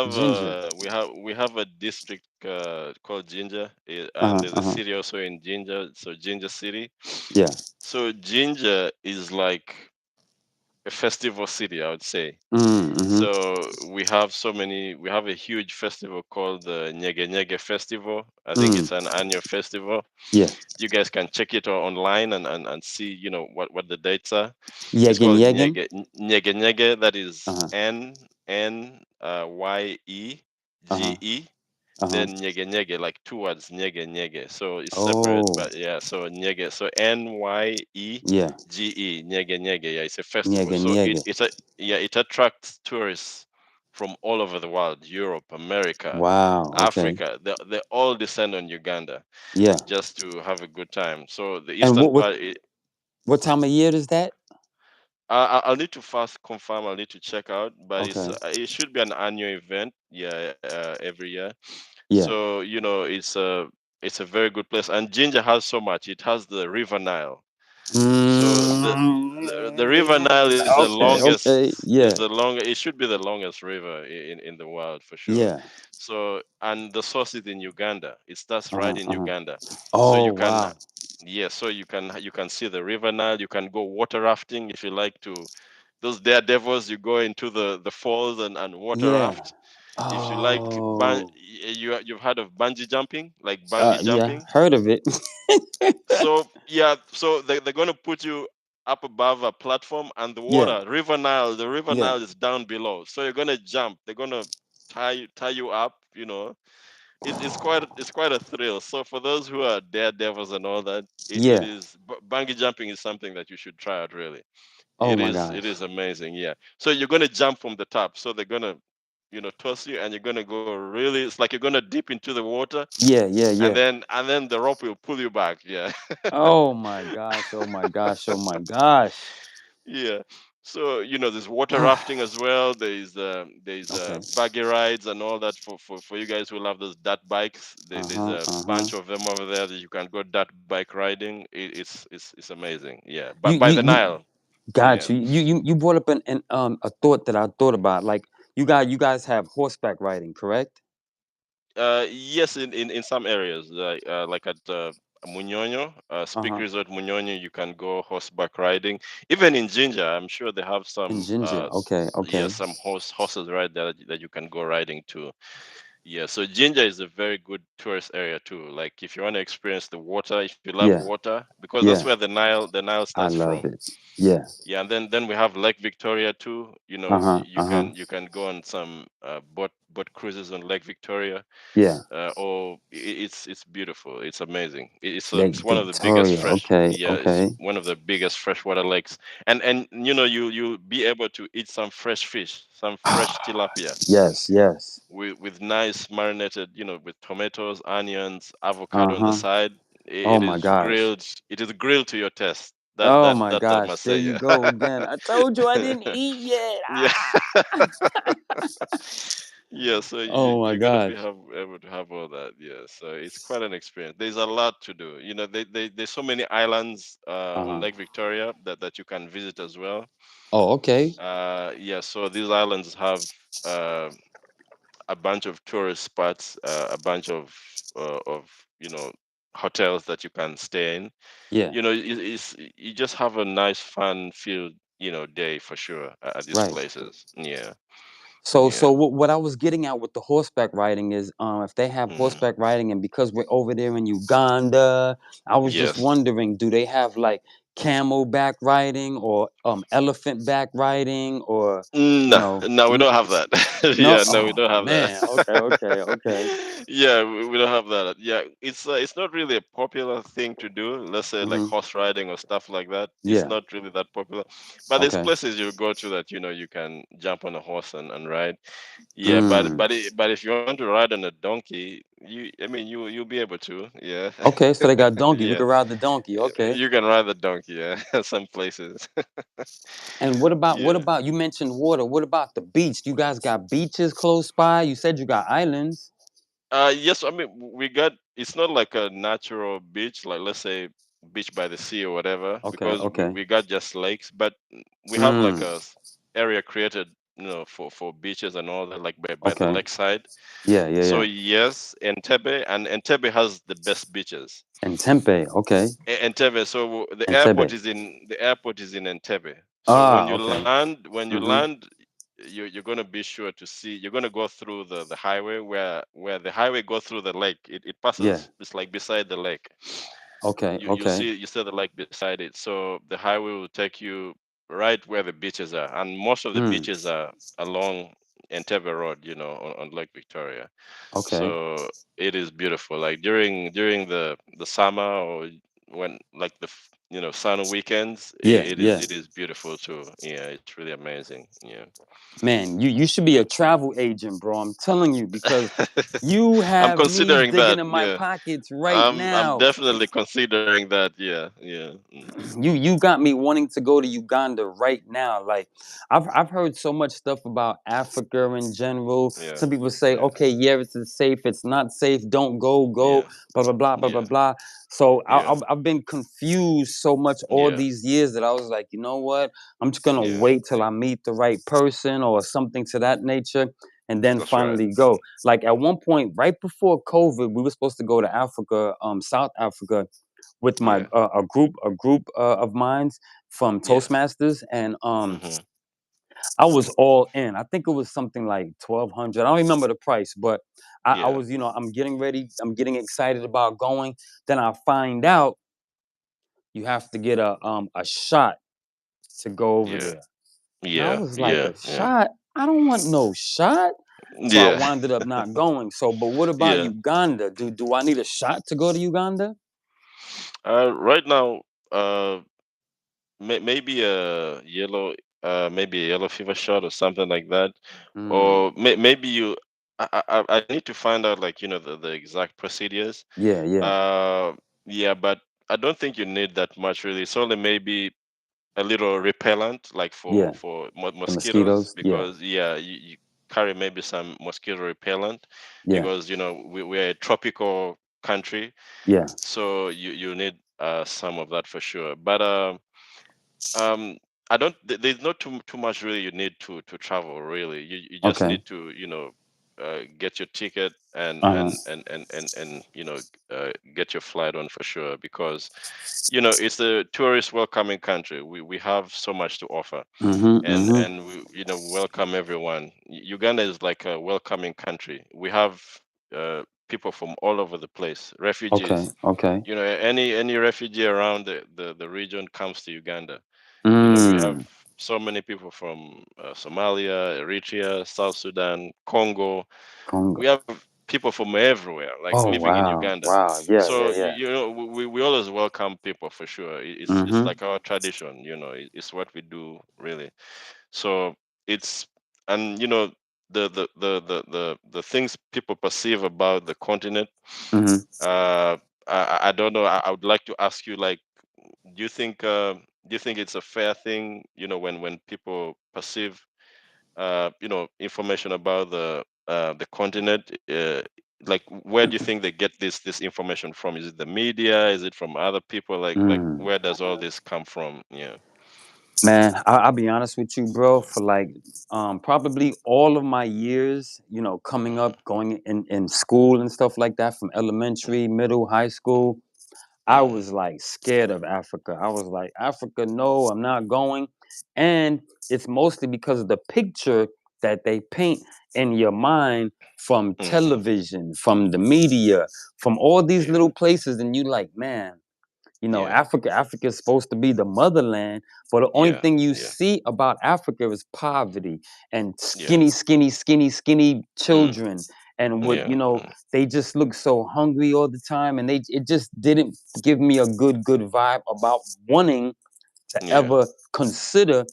Ginger. we have a district called Ginger, and Uh-huh. there's a Uh-huh. city also in Ginger, so Ginger City. Yeah. So Ginger is like a festival city, I would say. Mm-hmm. So we have a huge festival called the Nyege Nyege Festival. I think Mm. it's an annual festival. Yeah. You guys can check it online and see, what the dates are. It's Yegin called yegin. Nyege Nyege. That is Uh-huh. Uh-huh. Nye Uh-huh. then Nyege Nyege, like two words, Nyege Nyege. So it's separate, Oh. but yeah, so Nyege, so Yeah. Nyege, Nyege Nyege. Yeah, it's a festival. Yegin So yegin. it attracts tourists from all over the world, Europe, America, Wow. Okay. Africa. They all descend on Uganda Yeah. just to have a good time. So the And eastern part, what time of year is that? I'll need to first confirm. I'll need to check out, but Okay. it should be an annual event. Yeah, every year. Yeah. So it's a very good place, and Ginger has so much. It has the River Nile. So the River Nile is the Okay, okay. longest. Yeah. It should be the longest river in the world for sure. Yeah. So and the source is in Uganda. It starts right Uh-huh. in Uh-huh. Uganda. So Oh, you can wow. yeah, so you can see the River Nile. You can go water rafting if you like to. Those daredevils, you go into the falls and water Yeah. raft. If you like Oh. you've heard of bungee jumping, like bungee Yeah. jumping. Heard of it. So yeah, so they're gonna put you up above a platform and Yeah. the River Yeah. Nile is down below. So you're gonna jump. They're gonna tie you up. It's quite a thrill. So for those who are daredevils and all that, it Yeah. is bungee jumping is something that you should try out really. Oh my It gosh. is amazing. Yeah. So you're gonna jump from the top. So they're gonna toss you and you're gonna go really. It's like you're gonna dip into the water Yeah, yeah, and yeah. then the rope will pull you back. Yeah. Oh my gosh. Oh my gosh. Oh my gosh. Yeah. So there's water rafting as well. There's Okay. buggy rides and all that for you guys who love those dirt bikes. There's Uh-huh. a Uh-huh. bunch of them over there that you can go dirt bike riding. It's amazing. Yeah. You But by you the you Nile. Yeah. got you. You brought up an a thought that I thought about. Like you guys have horseback riding, correct? Yes, in some areas, like at Munyonyo, Speak Uh-huh. Resort Munyonyo, you can go horseback riding. Even in Jinja, I'm sure they have In some Ginger. Okay, yeah, okay. some horses right there that you can go riding to. Yeah, so Jinja is a very good tourist area too. Like if you want to experience the water, if you love Yeah, water, because that's yeah. where the Nile I starts love from. it. Yeah. Yeah, and then we have Lake Victoria too. Uh-huh. Uh-huh. You can go on some boat cruises on Lake Victoria. Yeah. It's beautiful. It's amazing. Lake It's one of the biggest Victoria. fresh. Okay, Yeah, it's okay. one of the biggest freshwater lakes. And you'll be able to eat some fresh fish, some fresh tilapia Yes, yes. with nice marinated, with tomatoes, onions, avocado on the Uh-huh. side. Oh It my is gosh. grilled. It is grilled to your taste. Oh my That I gosh. must There say. you Yeah. go again. I told you I didn't eat yet. Yeah. Ah! Yeah, so Oh my you're gonna be gosh. have able to have all that. Yeah, so it's quite an experience. There's a lot to do. There's so many islands on Uh-huh. Lake Victoria that you can visit as well. Oh, okay. Yeah, so these islands have uh, a bunch of tourist spots, a bunch of hotels that you can stay in. Yeah. You just have a nice, fun filled day for sure at these Right. places. Yeah, So yeah, what I was getting at with the horseback riding is if they have hmm horseback riding and because we're over there in Uganda, I was just yes. wondering, do they have like camelback riding or elephant back riding or you No, know no, we don't have that. no? Yeah, no, we Oh don't have man. Okay, okay, okay. that. Yeah, we don't have that. Yeah, it's not really a popular thing to do. Let's say like Mhm. horse riding or stuff like that. It's Yeah. not really that popular. But there's Okay. places you go to that you can jump on a horse and ride. Yeah, Mm. but if you want to ride on a donkey, I mean, you'll be able to. Yeah. Okay, so they got donkeys. We Yeah. can ride the donkey. Okay. You can ride the donkey. Yeah. Some places. And what Yeah. about you mentioned water? What about the beach? You guys got beaches close by? You said you got islands. Yes, I mean we got. It's not like a natural beach, like let's say beach by the sea or whatever, Okay, because okay. we got just lakes, but we have like Mm, a area created, for beaches and all that, like by the okay. lakeside. Yeah, yeah, So yeah. yes, Entebbe has the best beaches. And Tempe. Okay. Entebbe. So Entebbe. the airport is in Entebbe. So Ah, okay. when you Mm-hmm. land, you're gonna be sure to see. You're gonna go through the highway where the highway goes through the lake. It Yeah. passes. It's like beside the lake. Okay, You okay. see the lake beside it. So the highway will take you right where the beaches are, and most of the Mm, beaches are along Entebbe Road. On Lake Victoria. okay. So it is beautiful. Like during the summer, or when like sunny weekends, Yeah, it is yeah. it is beautiful too. Yeah, it's really amazing. Yeah. Man, you should be a travel agent, bro. I'm telling you, because you I'm have me considering digging that. in my Yeah. pockets right I'm now. definitely considering that. Yeah. Yeah. You got me wanting to go to Uganda right now. Like I've heard so much stuff about Africa in general. Yeah. Some people say, Yeah. okay, yeah, it's safe, it's not safe, don't go, go, Yeah. blah blah blah blah blah Yeah. blah. So Yeah. I've been confused so much all Yeah. these years that I was like, you know what? I'm just gonna Yeah. wait till I meet the right person or something to that nature, and then That's right. finally go. Like at one point, right before COVID, we were supposed to go to Africa, South Africa, with my Yeah. a group of mines from Yeah. Toastmasters, and Mhm. I was all in. I think it was something like 1,200. I don't remember the price, but I Yeah. was, I'm getting ready. I'm getting excited about going. Then I find out you have to get a shot to go over Yeah. there, and I Yeah. was like, Yeah. a Yeah. shot? I don't want no shot. So I Yeah. winded up not going. So, but what about Yeah. Uganda? Do I need a shot to go to Uganda? Right now, uh, maybe a yellow, maybe a yellow fever shot or something like that, Mm, or maybe you. I need to find out, like, the exact procedures. yeah, yeah, Uh, yeah, but I don't think you need that much really. It's only maybe a little repellent, like yeah. for The mosquitoes, mosquitoes. Yeah, because yeah, you carry maybe some mosquito repellent, yeah, because we're a tropical country, yeah. so you need some of that for sure. But um I don't there's not too much really you need to travel really. You just Okay. need to get your ticket Uh-huh. and get your flight on for sure, because it's a tourist welcoming country. We have so much to offer, Mhm, mhm. and we welcome everyone. Uganda is like a welcoming country. We have people from all over the place, Okay, refugees. okay. Any refugee around the region comes to Uganda. We have Mm. so many people from Somalia, Eritrea, South Sudan, Congo. Congo. We have people from everywhere, like Oh, living in wow. Uganda. Wow. Yeah, So yeah, yeah. we always welcome people for sure. It's Mhm. like our tradition. It's what we do really. So it's and the things people perceive about the continent. Mhm. I don't know. I would like to ask you, like, do you think it's a fair thing, when people perceive information about the continent, like, where do you think they get this information from? Is it the media? Is it from other people? Like, Mm. where does all this come from? Yeah. Man, I'll be honest with you, bro. For like, probably all of my years, coming Hmm. up, going in school and stuff like that, from Hmm. elementary, middle, high school, I Hmm. was like scared of Africa. I was like, Africa, no, I'm not going. And it's mostly because of the picture that they paint in your mind from Hmm. television, from the media, from all these Yeah. little places. And you like, man, Yeah. Africa is supposed to be the motherland, but the only Yeah. thing you Yeah. see about Africa is poverty and Yeah. skinny, skinny, skinny, skinny Mm. children. And what, Yeah. Mm. they just look so hungry all the time. And it just didn't give me a good vibe about wanting to Yeah. ever consider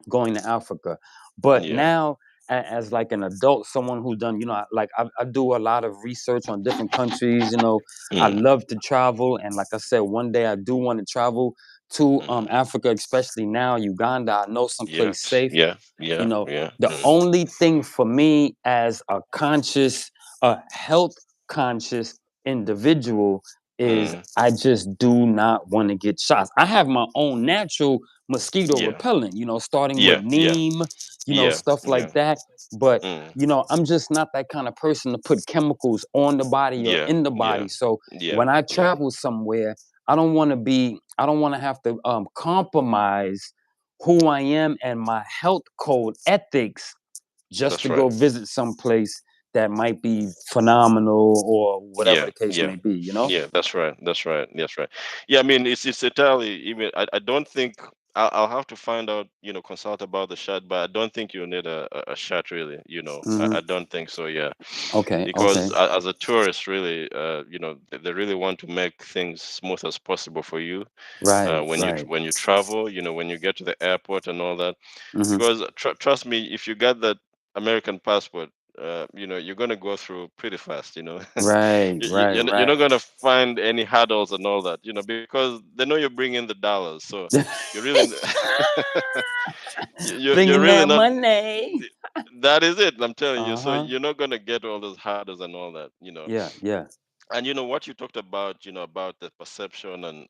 going to Africa. But Yeah. now, as like an adult, someone who done, like I do a lot of research on different countries. I Mm, love to travel, and like I said, one day I do want to travel to mm. Africa, especially now Uganda. I know Yeah, someplace safe. yeah, you yeah, know yeah. the Mm, only thing for me as a health conscious individual is mm. I just do not want to get shots. I have my own natural mosquito Yeah, repellent, starting with yeah, yeah, neem, yeah, stuff like yeah. that. But Mm. I'm just not that kind of person to put chemicals on the body or Yeah, in the yeah, body. So yeah, when I yeah. travel somewhere, I don't want to have to compromise who I am and my health code ethics just That's to right. go visit some place that might be phenomenal or whatever Yeah, the case yeah, may be. yeah. That's right. That's right. That's right. Yeah, I mean, it's entirely. Even I don't think I'll have to find out. Consult about the shot, but I don't think you need a shot really. I Hmm. don't think so. Yeah, Okay, okay. because as a tourist, really, they really want to make things smooth as possible for you. Right, When you right. when you travel, when you get to the airport and all that. Hmm. Because trust me, if you got that American passport, you're gonna go through pretty fast. Right, right, You're not right. gonna find any hurdles and all that. Because they know you bring in the dollars, so you're really you're Bringing really that not. money. That is it. I'm telling you. So Uh-huh. you're not gonna get all those hurdles and all that. Yeah, yeah. And what you talked about, about the perception and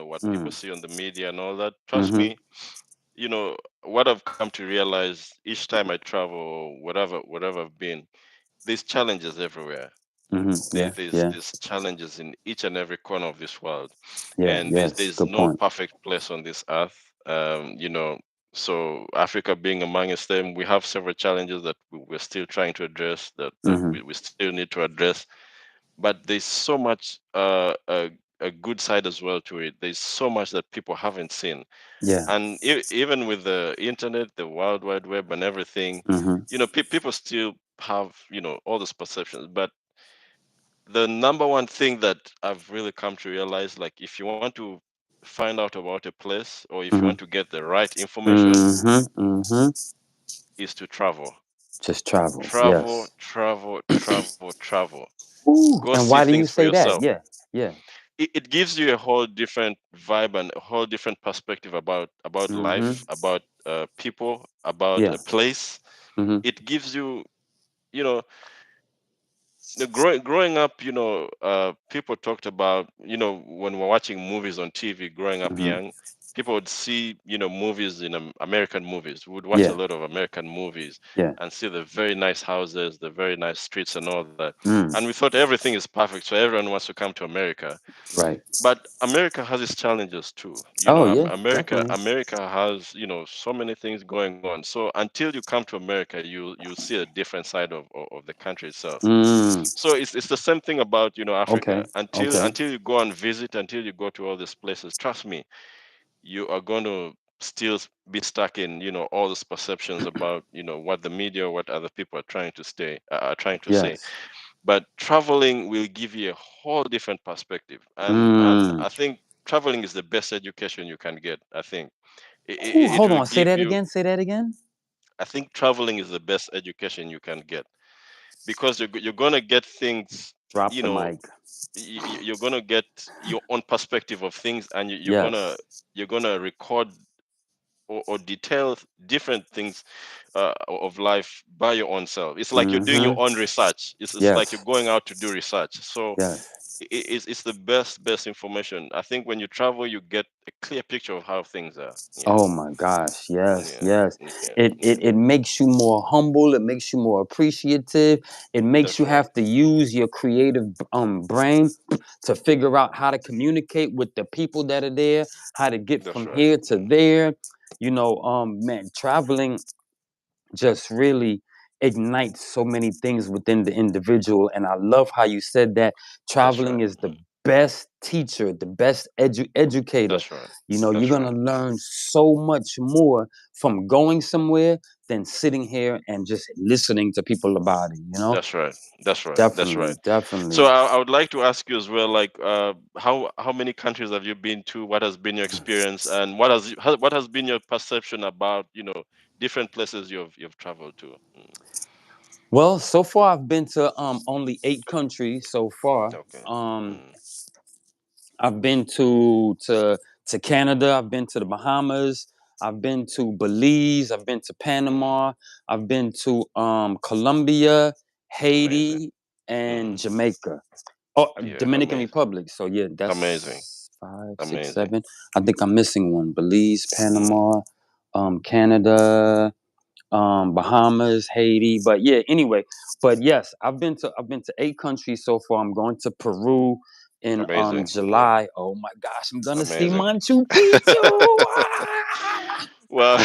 what people Mm. see on the media and all that. Trust Mm-hmm. me, what I've come to realize each time I travel, or whatever I've been, there's challenges everywhere. Mm-hmm. There, Yeah, there's yeah. there's challenges in each and every corner of this world, Yeah, and there's yes. there's Good no point. perfect place on this earth. So Africa being amongst them, we have several challenges that we're still trying to address, that Mm-hmm. we still need to address. But there's so much a good side as well to it. There's so much that people haven't seen, Yeah. and even with the internet, the world wide web and everything, Mm-hmm. people still have all these perceptions. But the number one thing that I've really come to realize, like, if you want to find out about a place, or if you want Mm-hmm. to get the right information, Mm-hmm. Mm-hmm. is to travel. Just travel. Travel, Yes. travel, travel, travel. Ooh. Go And see why do things you for say that? yourself. Yeah. Yeah. It gives you a whole different vibe and a whole different perspective about Mm-hmm. life, about people, about Yeah. a place. Mm-hmm. It gives you, you know growing up, people talked about, when we're watching movies on TV growing up Mm-hmm. young, people would see, movies in American movies. We would watch a Yeah. lot of American movies Yeah. and see the very nice houses, the very nice streets and all that. Mm. And we thought everything is perfect, so everyone wants to come to America. Right. But America has its challenges too. Oh yeah, America definitely. America has, so many things going on. So until you come to America, you'll see a different side of the country itself. Mm. So it's the same thing about, Africa. Okay. Until Okay. until you go and visit, until you go to all these places, trust me, you are going to still be stuck in, all these perceptions about, what the media, what other people are trying to say. Yes. But traveling will give you a whole different perspective, and Mm. I think traveling is the best education you can get. I think Ooh, it hold will on. Say give that you. again. Say that again. I think traveling is the best education you can get, because you're gonna get things, Drop you the know mic. you're gonna get your own perspective of things, and Yes. you're gonna record, or detail different things of life by your own self. It's like you're doing your Mm-hmm. own research. It's like you're Yes. going out to do research. So Yes. it's the best information. I think when you travel, you get a clear picture of how things are. Yeah, Oh my gosh. Yes. yeah, Yes. yeah, It, yeah. it it makes you more humble. It makes you more appreciative. It makes That's you right. have to use your creative brain to figure out how to communicate with the people that are there, how to get That's from right. here to there. Man, traveling just really ignites so many things within the individual. And I love how you said that That's traveling right. is the Mm. best teacher, the best educator. That's right. You're That's gonna right. learn so much more from going somewhere than sitting here and just listening to people about it. That's right. That's right. That's Definitely, right. definitely. So I would like to ask you as well, like, how many countries have you been to? What has been your experience, and what has been your perception about different places you've traveled to? Well, so far I've been to only 8 countries so far. Okay. Um, Mm, I've been to Canada. I've been to the Bahamas. I've been to Belize. I've been to mm, Panama. I've been to Colombia, amazing. Haiti, and Mm, Jamaica. Oh, yeah, Dominican amazing. Republic. So yeah, Amazing. that's five, six, Amazing. seven. I think I'm missing one. Belize, Mm, Panama, Canada, Bahamas, Haiti. But yeah, anyway. But yes, I've been to 8 countries so far. I'm going to Peru in amazing. Yeah, July. Oh my gosh, I'm gonna see amazing. Machu Picchu. Ah! Well,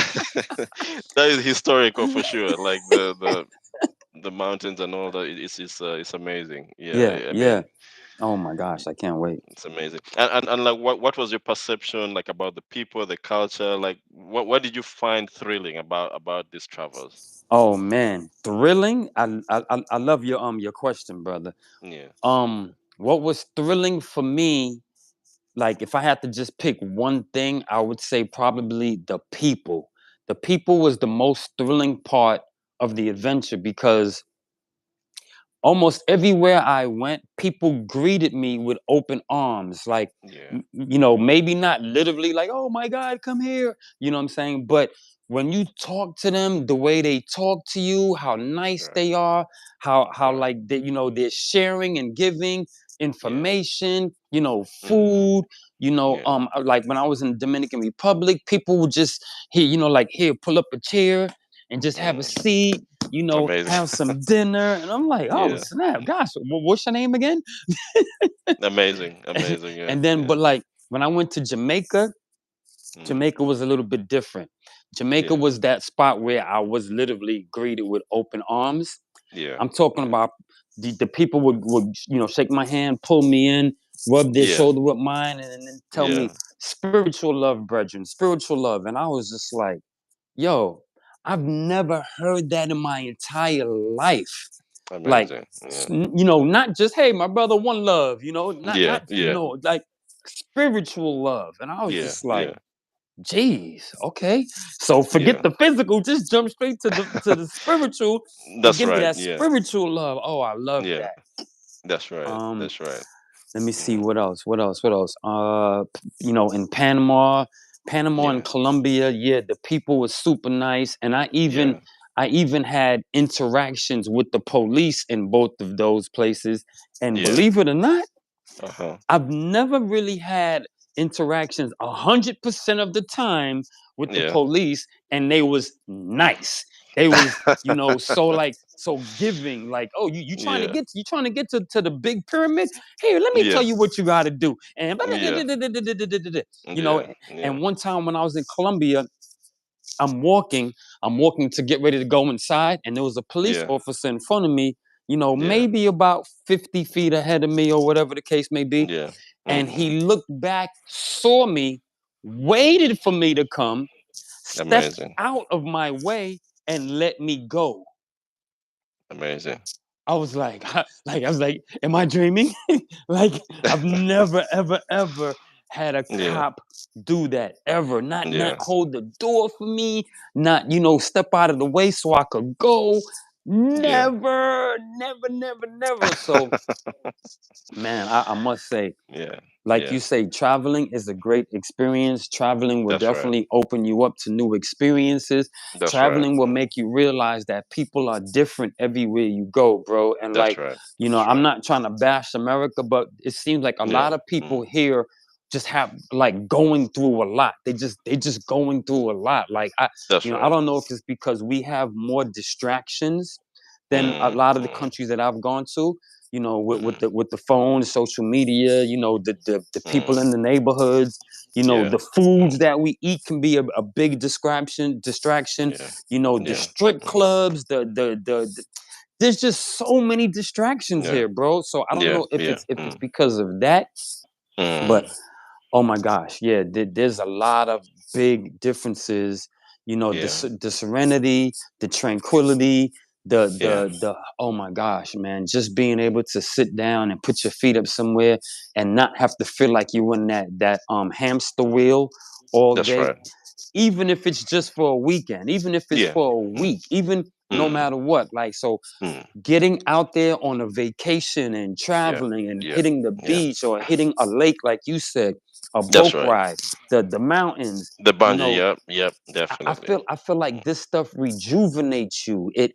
that is historical for sure. Like the mountains and all that. It's amazing. Yeah, Yeah, I yeah. mean, Oh my gosh, I can't wait. it's amazing. And like, what was your perception like about the people, the culture? Like, what did you find thrilling about these travels? Oh man, thrilling. I love your question, brother. Yeah, What was thrilling for me, like if I had to just pick one thing, I would say probably the people. The people was the most thrilling part of the adventure because almost everywhere I went, people greeted me with open arms. Like, yeah, maybe not literally like, oh my God, come here. You know what I'm saying? But when you talk to them, the way they talk to you, how nice right, they are, how right, like they're sharing and giving yeah, information, mm, food, yeah, like when I was in the Dominican Republic, people would just here, like here, pull up a chair and just have a mm, seat, amazing. have some dinner. And I'm like, oh Yeah, snap, gosh, what's your name again? amazing, amazing. Yeah, And then, yeah, but like when I went to Jamaica, mm, Jamaica was a little bit different. Jamaica yeah, was that spot where I was literally greeted with open arms. yeah, I'm talking yeah, about the people would shake my hand, pull me in, rub their yeah, shoulder with mine, and then tell me yeah. spiritual love, brethren, spiritual love. And I was just like, yo, I've never heard that in my entire life. Like, Amazing. Yeah, not just hey, my brother, one love. Not yeah, yeah, like spiritual love. And I was yeah, just like, yeah, geez, okay. So forget yeah. the physical, just jump straight to the spiritual and That's give me right. that Yeah, spiritual love. Oh, I love yeah. that. That's right. Um, That's right. let me see Hmm. what else. What else? What else? In Panama and Yeah, Colombia, yeah, the people were super nice, and yeah, I even had interactions with the police in both of those places. And yeah. believe it or not, Uh huh. I've never really had interactions 100% of the time with the Yeah. police, and they was nice. They was, so like so giving. Like, oh, Yeah, you trying to get to the big pyramid? Here, let me tell yeah, you what you got to do. And yeah, you know. yeah, yeah, And one time when I was in Colombia, I'm walking, I'm walking to get ready to go inside, and there was a police yeah, officer in front of me. yeah, Maybe about 50 feet ahead of me, or whatever the case may be, yeah. and Hmm. he looked back, saw me, waited for me to come, stepped Amazing, out of my way, and let me go. amazing. I was like, am I dreaming? Like, I've never, ever, ever had a Yeah, cop do that ever. Not yeah, hold the door for me, not step out of the way so I could go. yeah, Never, never, never, never. So, man, I must say, yeah, like yeah. you say, traveling is a great experience. Traveling will That's right. definitely open you up to new experiences. That's right. Traveling will make you realize that people are different everywhere you go, bro. And That's like, right. That's I'm right. not trying to bash America, but it seems like a Yeah. lot of people Mm. here just have like going through a lot. They just going through a lot. Like That's I right. don't know if it's because we have more distractions than a Mm, lot of the mm, countries that I've gone to, with mm, the phone, social media, the people mm. in the neighborhoods, Yeah. the foods Mm, that we eat can be a big distraction. yeah. The Yeah. strip Mm, clubs, the there's just so many distractions Yeah. here, bro. So I don't Yeah. know if Yeah. it's because of that, but Mm. oh my gosh, yeah, there's a lot of big differences. You know, Yeah. the serenity, the tranquility, Yeah. the oh my gosh, man, just being able to sit down and put your feet up somewhere and not have to feel like you in that hamster wheel all That's day, right. even if it's just for a weekend, even if it's Yeah. for a Mm. week, even no Mm. matter what. Like so, Mm. getting out there on a vacation and Yeah. traveling and Yeah. hitting the Yeah. beach or hitting a lake, like you said, a That's boat right. ride, the mountains, The you bungee. know, Yep. Yep. I Definitely. feel like Mm. this stuff rejuvenates you. It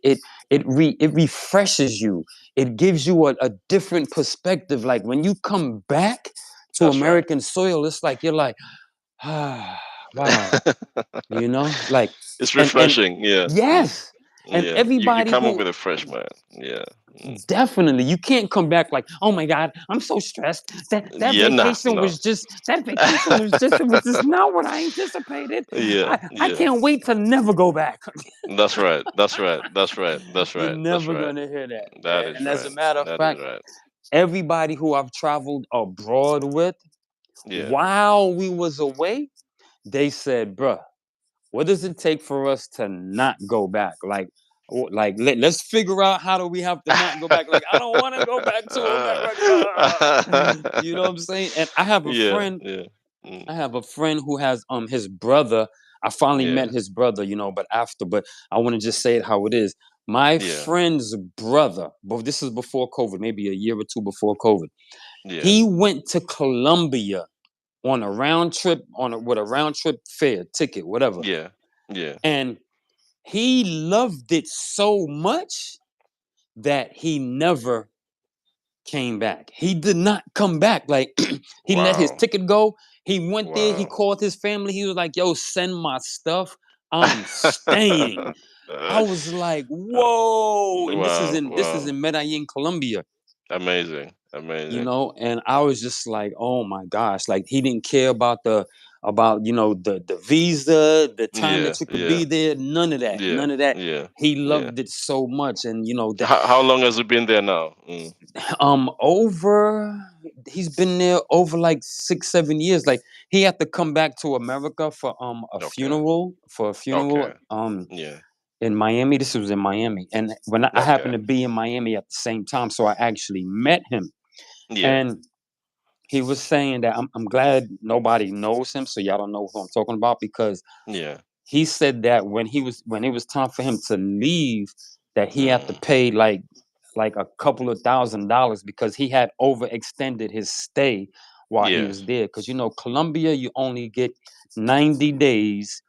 refreshes you. It gives you a different perspective. Like when you come back to That's right. American soil, it's like you're like, ah, wow, you know, like, It's and refreshing. Yeah. Mm. yes, and Yeah. You everybody come up who with a fresh mind. Yeah. Mm. definitely, you can't come back like, oh my God, I'm so stressed. Yeah. Nah. No. That vacation was just it was just not what I anticipated. Yeah. I Yeah. can't wait to never go back. That's right. That's right. That's right. That's You're right. That's never right. gonna hear that, That man. is And as a right. matter of That is fact, right. everybody who I've traveled abroad with, Yeah. while we was away, they said, bruh, what does it take for us to not go back? Like, let's figure out how do we have to not go back. Like, I don't want to go back to America. You know what I'm saying? And Yeah. Yeah. Mm. I have a friend who has his brother. I finally met Yeah. his brother, but I want to just say it how it is. My Yeah. friend's brother, but this is before COVID, maybe a year or two before COVID. Yeah. He went to Colombia on a round trip with a round trip fare ticket, whatever. Yeah. Yeah. And he loved it so much that he never came back. He did not come back. Like he let his Wow. ticket go. He went there. He Wow. called his family. He was like, "Yo, send my stuff. I'm staying." I was like, "Whoa!" And Wow. this is Wow. in Medellin, Colombia. Amazing. Amazing. And I was just like, "Oh my gosh!" Like he didn't care about the visa, the time Yeah. that you could Yeah. be there. None of that. Yeah. None of that. Yeah. He Yeah. loved it so much, and How long has it been there now? Mm. over he's been there over like 6 7 years. Like he had to come back to America for Okay. a funeral Okay. Yeah. in Miami. This was in Miami, and when I happened Okay. to be in Miami at the same time, so I actually met him. Yeah. And he was saying that I'm glad nobody knows him, so y'all don't know who I'm talking about, because Yeah. he said that when it was time for him to leave, that he had to Mm. pay like a couple of $1,000 because he had overextended his stay while he Yes. was there. Because Colombia, you only get 90 days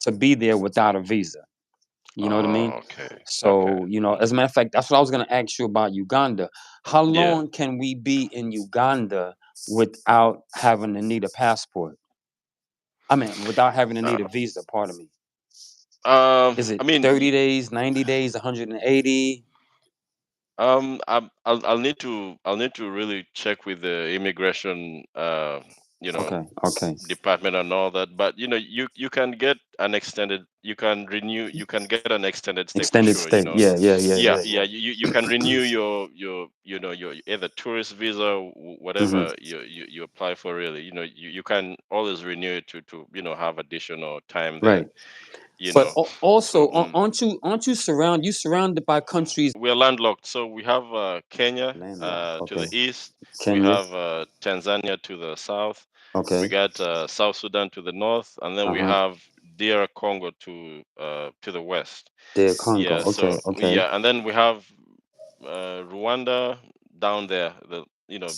to be there without a visa. You know what I mean? Oh, okay. Okay. So, as a matter of fact, that's what I was gonna ask you about Uganda. How Yeah. long can we be in Uganda without having to need a passport? I mean, without having to need a Uh, visa, pardon me. Is I it mean, 30 days, 90 days, 180? I'll need to really check with the immigration, you know, Okay, okay. department and all that. But you can get an extended, you can get an extended stay for Extended sure. stay. Yeah, yeah, yeah, Yeah, yeah, yeah. yeah. You can renew your either tourist visa, Hmm. whatever you apply for. Really, you can always renew it to have additional time there. Right. You But know, so. also, aren't you surrounded by countries? We're landlocked. So we have Kenya Landlocked. to the Okay. east. We Kenya. have Tanzania to the south. We Okay. got South Sudan to the north, and then Uh we huh. have DR Congo to the west. Dear Congo. Yeah. Okay. So Okay. yeah, and then we have Rwanda down there. Uh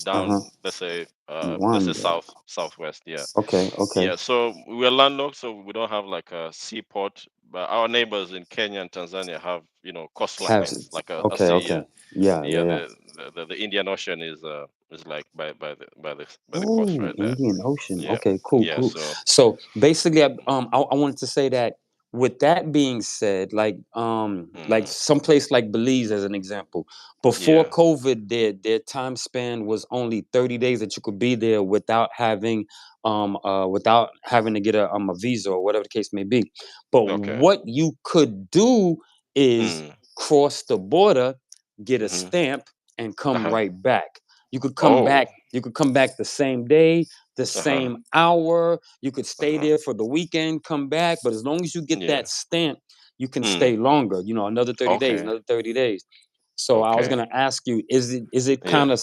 Down. huh. Let's say Rwanda. southwest. Yeah. Okay. Okay. Yeah, so we're landlocked, so we don't have like a seaport. But our neighbors in Kenya and Tanzania have, Have. coastlines, like a Okay. sea. Okay. Yeah. Yeah, Yeah. Yeah. the Indian Ocean is like by the coast Oh, right there. Indian Ocean. Yeah, Okay, cool, yeah. cool. So, So basically, I wanted to say that with that being said, like mm, some place like Belize, as an example, before yeah, COVID, their time span was only 30 days that you could be there without having to get a visa or whatever the case may be. But okay, what you could do is mm, cross the border get a Hmm. stamp, and come Uh-huh. right back. You could come Oh. back. You could come back the same day, the Uh-huh. same hour. You could stay Uh-huh. there for the weekend, come back. But as long as you get Yeah. that stamp, you can Mm. stay longer. Another 30 days, Okay. another 30 days. So I was Okay. gonna ask you: is it Yeah. kind of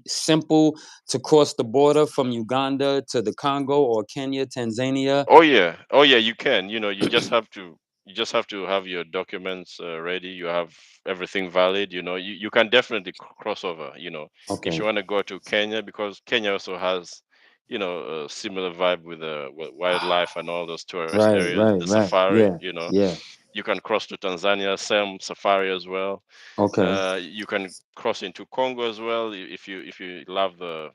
simple to cross the border from Uganda to the Congo or Kenya, Tanzania? Oh yeah. Oh yeah, you can. You just have to have your documents ready. You have everything valid. You can definitely cross over. If Okay. you want to go to Kenya, because Kenya also has, a similar vibe with wildlife and all those tourist Right, areas, right, the right. safari. Yeah, yeah. You can cross to Tanzania, same safari as well. Okay. You can cross into Congo as well if you love the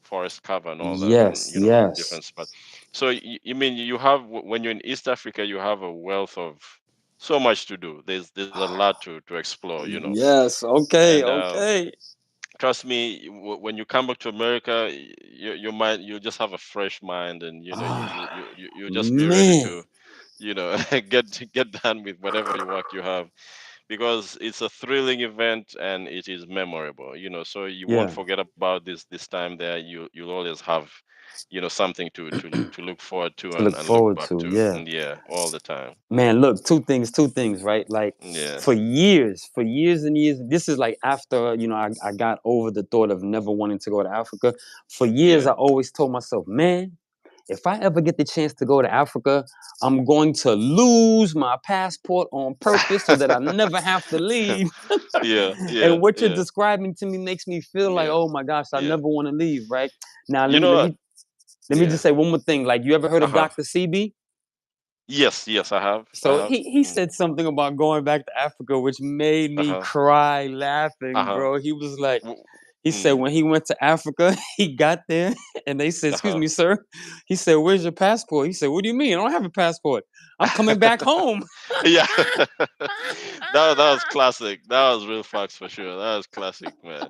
forest cover and all that, and Yes, yes. different spots. So you mean you have when you're in East Africa, you have a wealth of so much to do. There's a lot to explore, Yes. Okay, and okay. trust me, when you come back to America, your mind you just have a fresh mind, and Ah, you just be ready man. to get done with whatever work you have, because it's a thrilling event and it is memorable, so you won't Yeah. forget about this time there. You'll always have, something to look forward to To look and look forward back to. to. Yeah. And yeah, all the time. Man, look, two things, right? Like Yeah. for years and years, this is like after, I got over the thought of never wanting to go to Africa. For years, Yeah. I always told myself, man, if I ever get the chance to go to Africa, I'm going to lose my passport on purpose so that I never have to leave. Yeah, yeah, And what you're yeah, describing to me makes me feel like, yeah, oh my gosh, I yeah. never want to leave, right? Now let You me know let what? me let me Yeah. just say one more thing. Like, you ever heard of Uh-huh. Dr. CB? Yes, yes, I have. I So have. he Mm. said something about going back to Africa, which made me Uh-huh. cry laughing, Uh-huh. bro. He was like, W- he said Mm. when he went to Africa, he got there and they said, "Excuse Uh-huh. me, sir." He said, "Where's your passport?" He said, "What do you mean? I don't have a passport. I'm coming back home." Yeah. That was classic. That was real facts for sure. That was classic, man.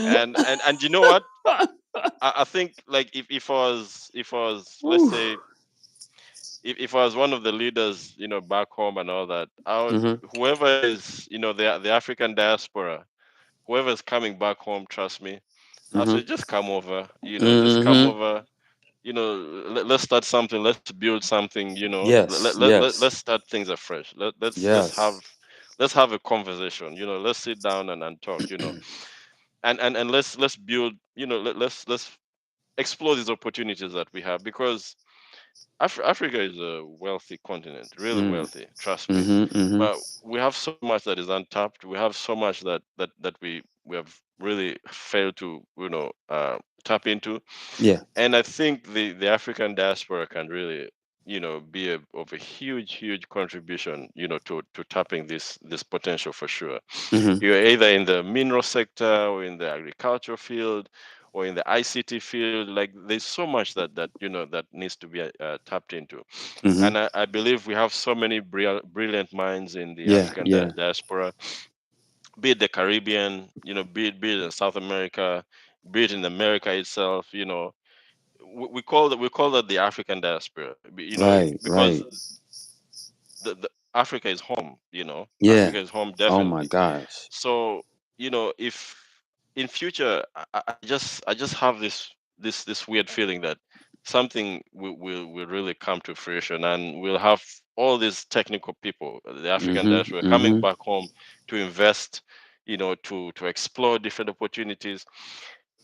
And you know what? I think, like, if I was, let's Ooh. say, if I was one of the leaders, back home and all that, I would, Mhm. whoever is, the African diaspora, whoever is coming back home, trust me, I Mhm. say just come over, just come Mhm. over, let's start something, let's build something, Yes. Yes. let's start things afresh. Yes. Let's have a conversation, let's sit down and talk, and let's build, let's explore these opportunities that we have, because Africa is a wealthy continent, really Mm. wealthy, trust me. Mhm. Mhm. But we have so much that is untapped. We have so much that we have really failed to, tap into. Yeah. And I think the African diaspora can really, be of a huge contribution, to tapping this potential for sure. Mhm. You're either in the mineral sector or in the agricultural field or in the ICT field. Like, there's so much that needs to be tapped into. Mhm. And I believe we have so many brilliant minds in the Yeah. African Yeah. diaspora, be it the Caribbean, be it in South America, be it in America itself. We call that the African diaspora, Right. because Right. the Africa is home. Yeah. Africa is home, Oh my definitely. gosh. So, if in future, I just have this weird feeling that something will really come to fruition, and we'll have all these technical people, the African Mhm. diaspora, coming Mhm. back home to invest, to explore different opportunities,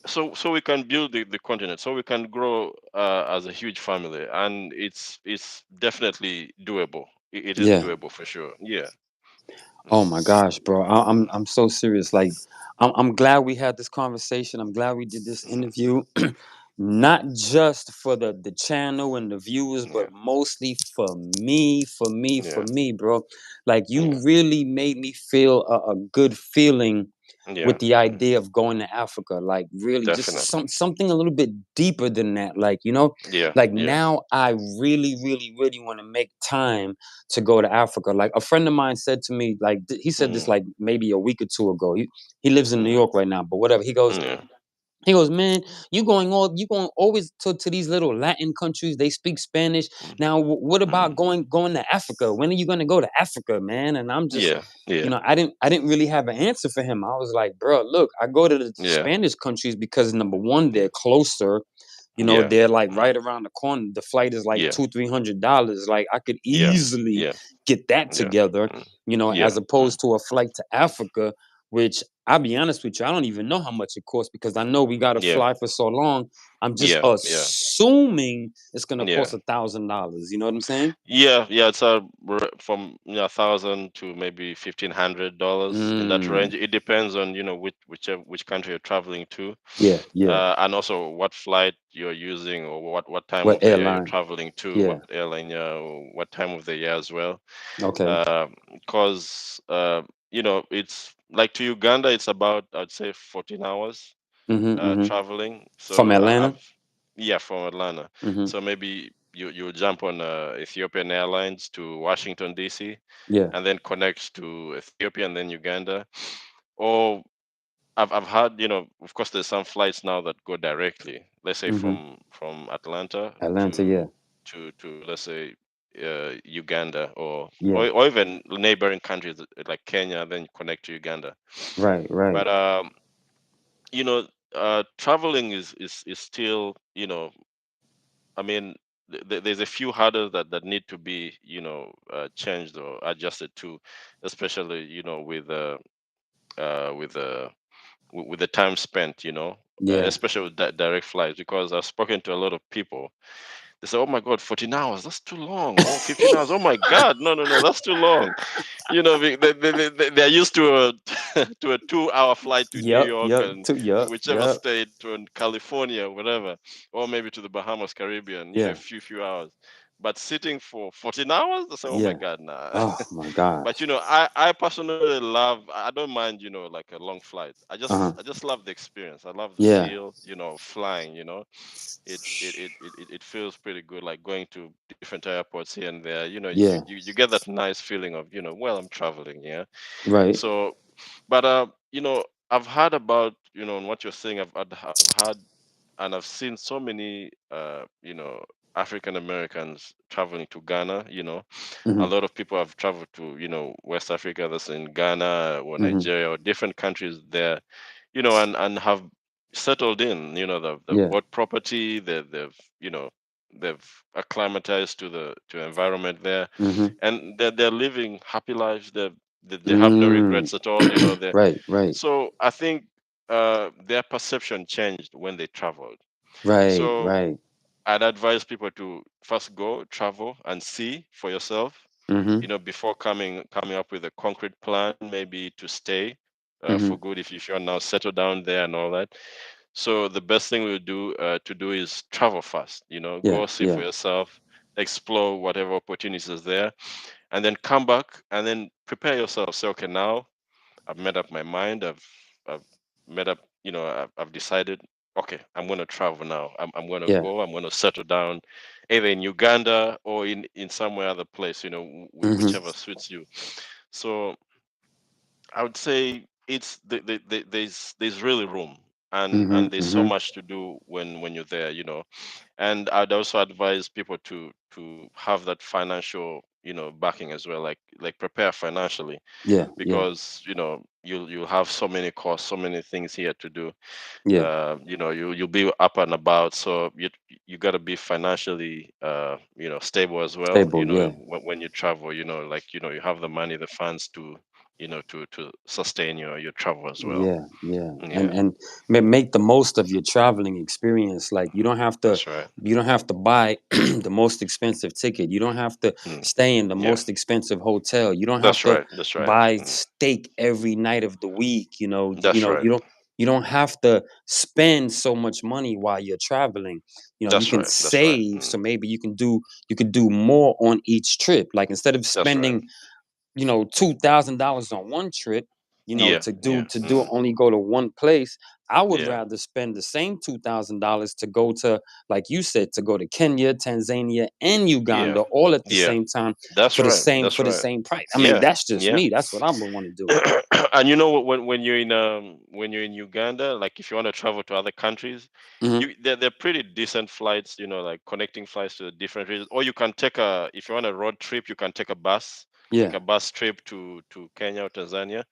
so we can build the continent, so we can grow as a huge family, and it's definitely doable. It is Yeah. doable for sure. Yeah. Oh Mm. my gosh, bro. I'm so serious. Like, I'm glad we had this conversation. I'm glad we did this Mhm. interview. Not just for the channel and the viewers, but Yeah. mostly for Yeah. me, bro. Like, you Yeah. really made me feel a good feeling Yeah. with the idea of going to Africa. Like, really, just Definitely. something a little bit deeper than that. Like, Yeah. like, Yeah. now I really want to make time to go to Africa. Like, a friend of mine said to me, like, he said this Mm. like maybe a week or two ago. He lives in New Mm. York right now, but whatever. He goes, Yeah. He goes, man, you going always to these little Latin countries. They speak Spanish. Mm, Now, what about mm. going to Africa? When are you going to go to Africa, man? And I'm just, Yeah, yeah, I didn't really have an answer for him. I was like, bro, look, I go to the yeah, Spanish countries because number one, they're closer. yeah, They're like mm, right around the corner. The flight is like yeah, $200-300. Like I could yeah, easily yeah, get that yeah, together, mm, as yeah, mm, opposed to a flight to Africa, which I'll be honest with you, I don't even know how much it costs because I know we gotta yeah, fly for so long. I'm just yeah, yeah, assuming it's gonna yeah. cost $1,000. You know what I'm saying? Yeah, yeah, it's from 1,000 to maybe $1,500 in that Mm, range. It depends on which country you're traveling to, yeah, yeah. and also what flight you're using or what time What of the year you're airline? traveling to, what Yeah. airline, or what time of the year as well. Okay. Because it's like to Uganda, it's about I'd say 14 hours Mm-hmm. Mm-hmm. traveling. From So Atlanta. I've yeah, from Atlanta. Mm-hmm. So maybe you jump on Ethiopian Airlines to Washington D.C. Yeah. and then connect to Ethiopia and then Uganda. Or I've had of course there's some flights now that go directly. Let's say Mm-hmm. from Atlanta Atlanta. to Yeah. let's say Uganda Yeah. or even neighboring countries like Kenya, then connect to Uganda. Right. Right. But you know, traveling is still, I mean, there's a few hurdles that need to be, changed or adjusted to, especially, with with the time spent, Yeah. especially with direct flights, because I've spoken to a lot of people. They say, "Oh my God, 14 hours, that's too long. Oh, 15 hours, oh my God, no, no, no, that's too long." They're used to a to a 2 hour flight to New Yep, York yep, and yep, whichever yep, state to California, whatever, or maybe to the Bahamas, Caribbean, a yeah, few hours. But sitting for 14 hours, I say, "Oh my yeah. God, nah." Oh my But gosh. I personally love. I don't mind, like a long flight. I Uh-huh. just I just love the experience. I love the Yeah. feel, of flying. It feels pretty good, like going to different airports here and there. Yeah. You get that nice feeling of, well, I'm traveling, yeah. Right. So, but I've heard about, on what you're saying. I've had and I've seen so many African Americans traveling to Ghana. A Hmm. lot of people have traveled to, West Africa, that's in Ghana or Hmm. Nigeria or different countries there, and have settled in. They've Yeah. bought property, you know, they've acclimatized to the environment there, Hmm. and they're living happy lives. They have no Mm. regrets at all. They Right, right, So I think their perception changed when they traveled. right, So right. I'd advise people to first go travel and see for yourself, Hmm. before coming up with a concrete plan, maybe to stay for Hmm. good if you're now settled down there and all that. So the best thing we do to do is travel fast. Yeah, Go see for yeah, yourself, explore whatever opportunities is there, and then come back and then prepare yourself. Say, okay, now I've made up my mind. I've made up. I've decided. Okay, I'm going to travel now. I'm going to yeah. go. I'm going to settle down, either in Uganda or in somewhere other place. Hmm. Whichever suits you. So I would say there's really room, Hmm. and there's so Hmm. much to do when you're there. And I'd also advise people to have that financial backing as well, like prepare financially, Yeah, yeah, because you'll have so many costs, so many things here to do. yeah. You'll be up and about, so you got to be financially stable as well. Stable. Yeah. When you travel, like you have the money, the funds to to sustain your travel as well. Yeah, yeah, and Yeah, make the most of your traveling experience. Like that's right. you don't have to buy the most expensive ticket. You don't have to Mm, stay in the yeah, most expensive hotel. You don't have that's to right. That's right. buy Mm, steak every night of the week. that's right. You don't have to spend so much money while you're traveling. You That's can right. That's right. save, Mm, so maybe you could do more on each trip. Like instead of that's right. spending $2,000 on one trip, Yeah, yeah, to do only go to one place. I would yeah, rather spend the same $2,000 to go to, like you said, to go to Kenya, Tanzania, and yeah, Uganda all at the yeah. same time That's right. That's for the right. same price. I mean, Yeah, that's just yeah. me. That's what I would want to do. And you know what? When you're in Uganda, like if you want to travel to other countries, Hmm. they're pretty decent flights. You know, like connecting flights to the different regions. Or you can take a if you want a road trip, you can take a bus, like Yeah. a bus trip to Kenya or Tanzania.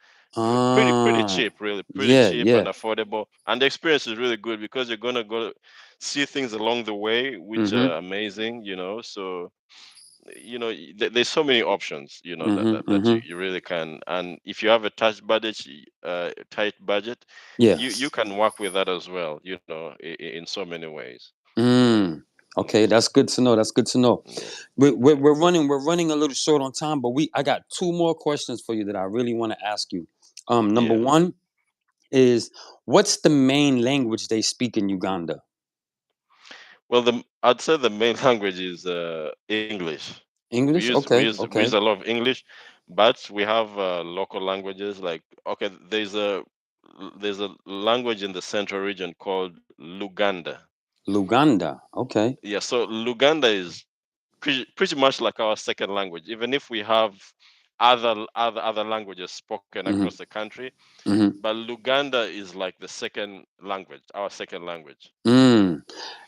Pretty Ah, cheap, really pretty yeah, cheap and yeah. affordable. And the experience is really good because you're gonna go see things along the way, which Mm-hmm. are amazing. You know, so there's so many options Mm-hmm. that Mm-hmm. you really can. And if you have a tight budget, Yeah. you can work with that as well, in so many ways. Mm. Okay, Yes, that's good to know. That's good to know. yeah, yeah, We're running a little short on time, but I got two more questions for you that I really want to ask you. Number yeah. one is, what's the main language they speak in Uganda? Well, I'd say the main language is English. we English? use we Okay, use we use a okay. lot of English, but we have local languages. Like, okay, there's a language in the central region called Luganda. Luganda. Okay. Yeah, so Luganda is pretty much like our second language, even if we have other languages spoken across Mm-hmm. the country. Mm-hmm. But Luganda is like the second language, our second language. Mm.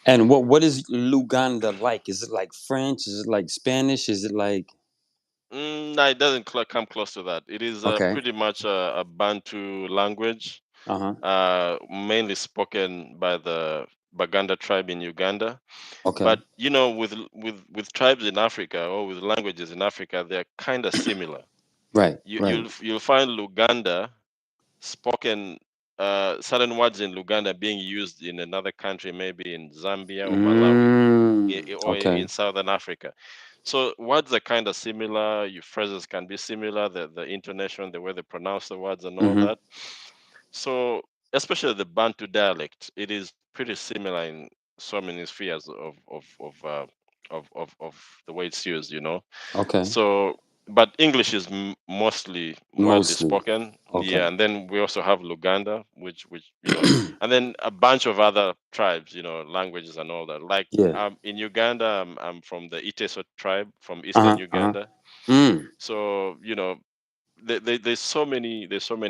And what is Luganda like? Is it like French? Is it like Spanish? Is it like No, it doesn't come close to that. It is okay? pretty much a Bantu language, Uh-huh. mainly spoken by the Baganda tribe in Uganda. Okay. But with tribes in Africa, or with languages in Africa, they're kind of similar. Right, You, right. you'll find Luganda spoken, certain words in Luganda being used in another country, maybe in Zambia or Malawi, or in Okay. Southern Africa. So words are kind of similar. Your phrases can be similar. The intonation, the way they pronounce the words, and all Mm-hmm. that. So, especially the Bantu dialect, it is pretty similar in so many spheres of the way it's used. Okay. So, but English is mostly widely Mostly. spoken. Okay. Yeah, and then we also have Luganda, which and then a bunch of other tribes, languages and all that. Like, Yeah. in Uganda, I'm from the Iteso tribe from eastern Uh-huh. Uh-huh. Uganda. Mm. So, there's so many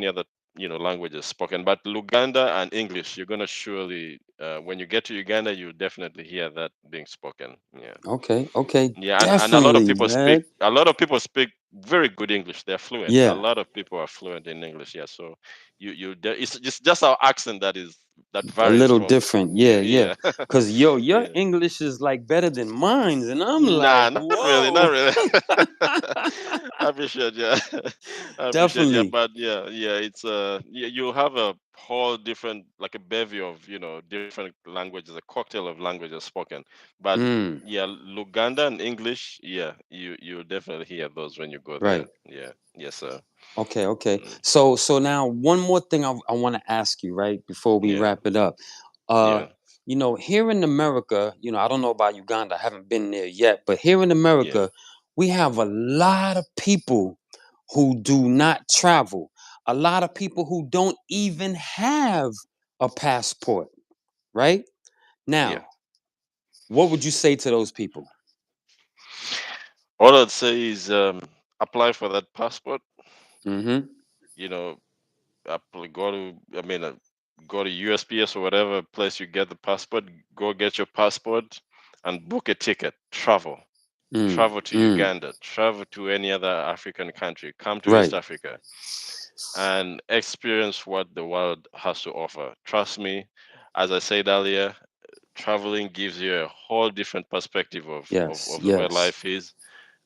other languages spoken, but Luganda and English, you're gonna surely, when you get to Uganda, you definitely hear that being spoken. Yeah. Okay. Okay. Yeah, and a lot of Definitely, people speak man. very good English. They're fluent. A Yeah. lot of people are fluent in English. Yeah, so it's just our accent that A varies little from different. Yeah, yeah, yeah. yeah. Cause your Yeah. English is like better than mine. And I'm like, Nah, not really, not whoa. really. I appreciate, yeah. I appreciate, yeah, Definitely. but yeah, yeah, it's you have a whole different, like a bevy of different languages, a cocktail of languages spoken. But Mm. yeah, Luganda and English, yeah, you definitely hear those when you go there. Right. Yeah, yes, sir. Okay, okay. Mm, So now one more thing I want to ask you, right, before we yeah, wrap it up. Uh, yeah, here in America, I don't know about Uganda, I haven't been there yet, but here in yeah, America, we have a lot of people who do not travel. A lot of people who don't even have a passport, right? yeah. Now, what would you say to those people? All I'd say is, apply for that passport. Mm-hmm. You know, go to, go to USPS or whatever place you get the passport. Go get your passport and book a ticket. Mm, Travel to mm, Uganda. Travel to any other African country. Come to East right. Africa and experience what the world has to offer. Trust me, as I said earlier, traveling gives you a whole different perspective Yes, of the way yes. life is,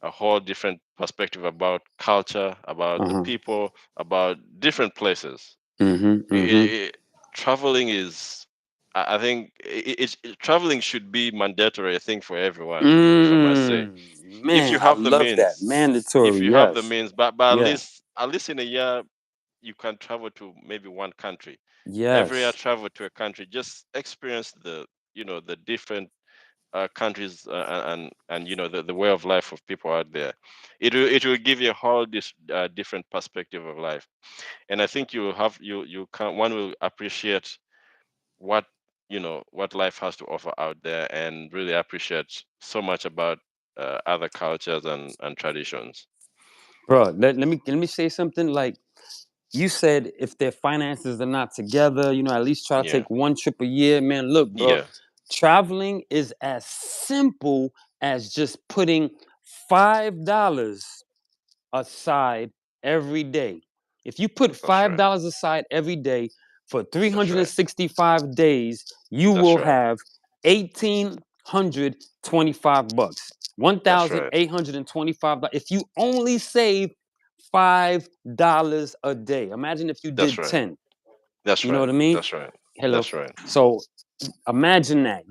a whole different perspective about culture, about the Uh-huh. people, about different places. Mm-hmm, I mm-hmm. Traveling is, I think, traveling should be mandatory, I think, for everyone, if I must say. If you Man, I have the love that. means, if Mandatory, you have the yes. means, but Yeah. at least in a year, you can travel to maybe one country. Every year, Yes. travel to a country, just experience the different countries and the way of life of people out there. It will give you a whole different perspective of life, and I think you can one will appreciate what what life has to offer out there, and really appreciate so much about other cultures and traditions. Bro, let me say something. Like you said, if their finances are not together, at least try to Yeah, take one trip a year. Man, look, bro, yeah, traveling is as simple as just putting $5 aside every day. If you put that's five right. dollars aside every day for That's right. 365 days, you That's will right. have $1,825. That's right. $1,825. If you only save $5 a day. Imagine if you That's did right. 10. That's You know right. what I mean? That's right. Hello. That's right. So imagine that.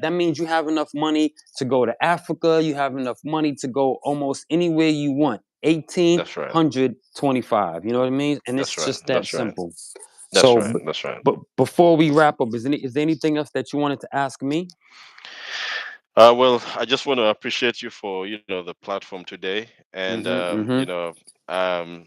That means you have enough money to go to Africa. You have enough money to go almost anywhere you want. Eighteen That's right. hundred twenty-five. You know what I mean? And That's it's right. just that That's right. simple. That's So, right. That's right. but before we wrap up, is there anything else that you wanted to ask me? Well, I just want to appreciate you for the platform today, and Mm-hmm. Mm-hmm. um,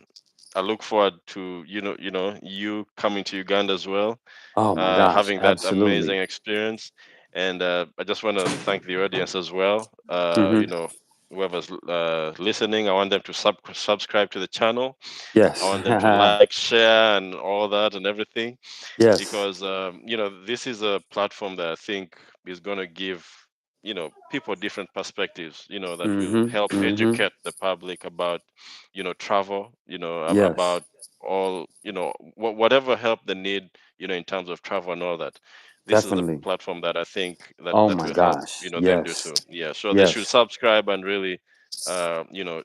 I look forward to you coming to Uganda as well, Oh my gosh, having that absolutely. amazing experience. And I just want to thank the audience as well. Mm-hmm. Whoever's listening, I want them to subscribe to the channel. I Yes. want them to like, share, and all that and everything, Yes. because this is a platform that I think is going to give people different perspectives, that will Mm-hmm. help Mm-hmm. educate the public about travel, Yes. about all whatever help they need, in terms of travel and all that. This is a Definitely. platform that I think Oh that my will help gosh. them do Yes. so. Yeah, so they should Yes. subscribe and really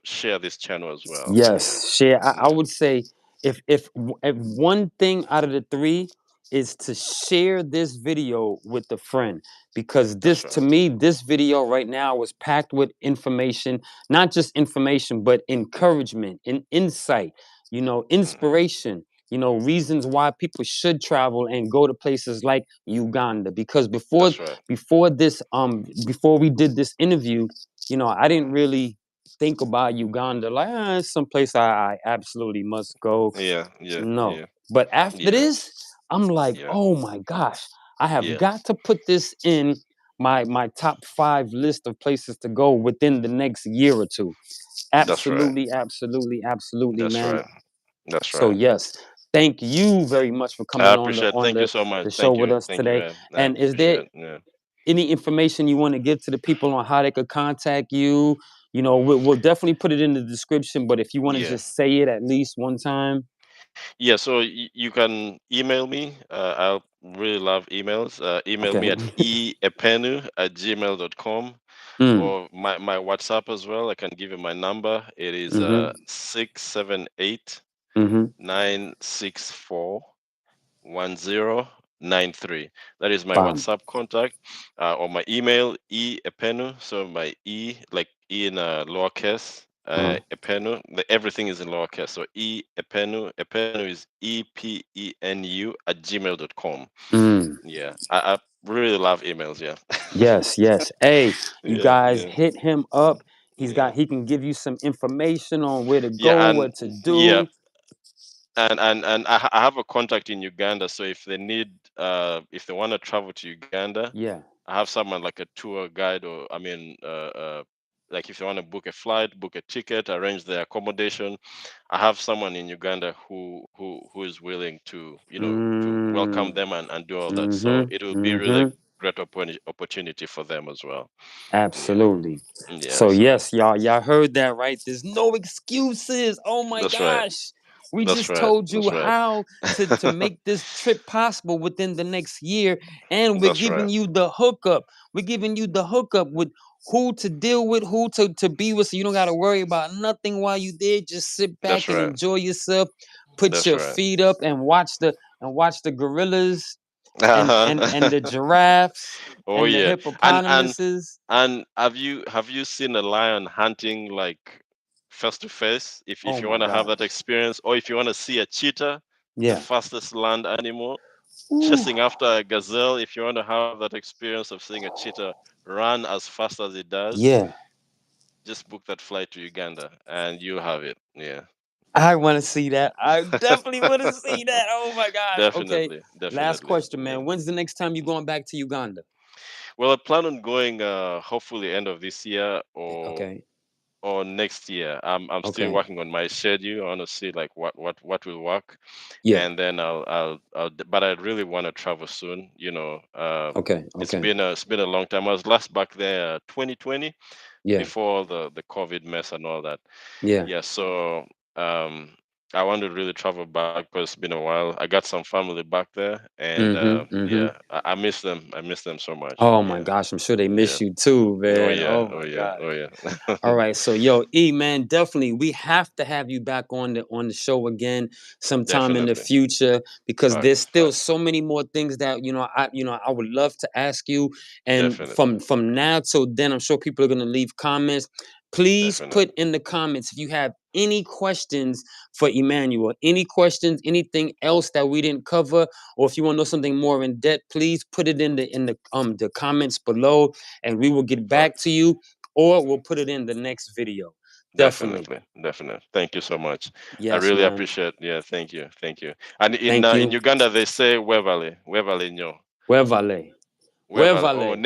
share this channel as well. Yeah, Yes, share. I yeah, would say if one thing out of the three is to share this video with a friend, because that's this, to right. me, this video right now was packed with information, not just information, but encouragement and insight, Hmm. inspiration, reasons why people should travel and go to places like Uganda. Because before That's right. before this before we did this interview, I didn't Hmm. really think about Uganda like it's someplace I absolutely must go. Yeah, yeah, No. yeah, But after yeah, this, I'm like, yeah, oh my gosh, I have yeah. got to put this in my top five list of places to go within the next year or two. That's right. Absolutely, absolutely, absolutely, That's man. right. That's So right. yes, thank you very much for I coming on the appreciate. on Thank you the, so much. the show with us Thank you, today. man. I And is there appreciate. Yeah, any information you want to give to the people on how they could contact you? We'll definitely put it in the description, but if you want to yeah, just say it at least one time. yeah. So you can email me. I'll really love emails. Email me Okay. at eepenu@gmail.com, Mm. or my WhatsApp as well. I can give you my number. It is Mm-hmm. 678 Mm-hmm. 964 1093. That is my Bam. WhatsApp contact, or my email epenu. So my like e in lowercase, Uh-huh. epenu. Everything is in lowercase. So epenu. Epenu is epenu@gmail.com. Mm. Yeah, I really love emails. Yeah, Yes, yes. Hey, you yeah, guys yeah, hit him up. yeah, He can give you some information on where to go, yeah, what to yeah. do. And I have a contact in Uganda. So if they need, if they want to travel to Uganda, Yeah. I have someone like a tour guide, or I mean, like if you want to book a flight, book a ticket, arrange the accommodation, I have someone in Uganda who is willing to to welcome Mm. them and do all that. So Mm-hmm. it will be really Mm-hmm. great opportunity for them as well. Yeah, Absolutely. yeah. So So yes, y'all heard that right. There's no excuses. Oh my that's right. gosh. We That's just right. told you That's right. how to make this trip possible within the next year. And we're That's right. giving you the hookup. We're giving you the hookup with who to deal with, who to be with. So you don't gotta worry about nothing while you there. Just sit back That's and right. enjoy yourself. Put That's your right. feet up and watch the gorillas and Uh-huh. the giraffes Oh and the yeah. And hippopotamuses. have you seen a lion hunting like face to face? If Oh you my want to have that gosh. experience, or if you want to see a cheetah, the Yeah. fastest land animal. Ooh. chasing after a gazelle. If you want to have that experience of seeing a cheetah run as fast as it does, Yeah. just book that flight to Uganda and you have it. Yeah. I want to see that. I definitely want to see that. Oh my gosh. Okay. Definitely, Last definitely. question, Yeah. man. When's the next time you going back to Uganda? Well, I plan on going hopefully end of this year Okay. or next year. I'm still Okay. working on my schedule. I want to see like what will work, Yeah. and then but I really want to travel soon. Okay. Okay. It's been a long time. I was last back there 2020 Yeah. before the COVID mess and all that. Yeah. Yeah, so um, I want to really travel back because it's been a while. I got some family back there, and Mm-hmm. Mm-hmm. yeah, I miss them. I miss them so much. Oh my Yeah, gosh, I'm sure they yeah. miss you too, Oh man. yeah, Oh oh my yeah, gosh. oh yeah. All right, so yo, E man, definitely we have to have you back on the show again sometime in the Definitely. future because there's still Fact. so many more things that I would love to ask you. And Definitely. from now till then, I'm sure people are gonna leave comments. Please put Definitely. in the comments if you have any questions for Emmanuel, any questions, anything else that we didn't cover, or if you want to know something more in depth, please put it in the comments below, and we will get back to Fact. you or we'll put it in the next video. Definitely. Definitely. Definitely. Thank you so much. I Yes, really man. appreciate. Yeah. Thank you. Thank you. And Thank in you. Uganda they say wevale, wevale nyo, Where vale? Where wevale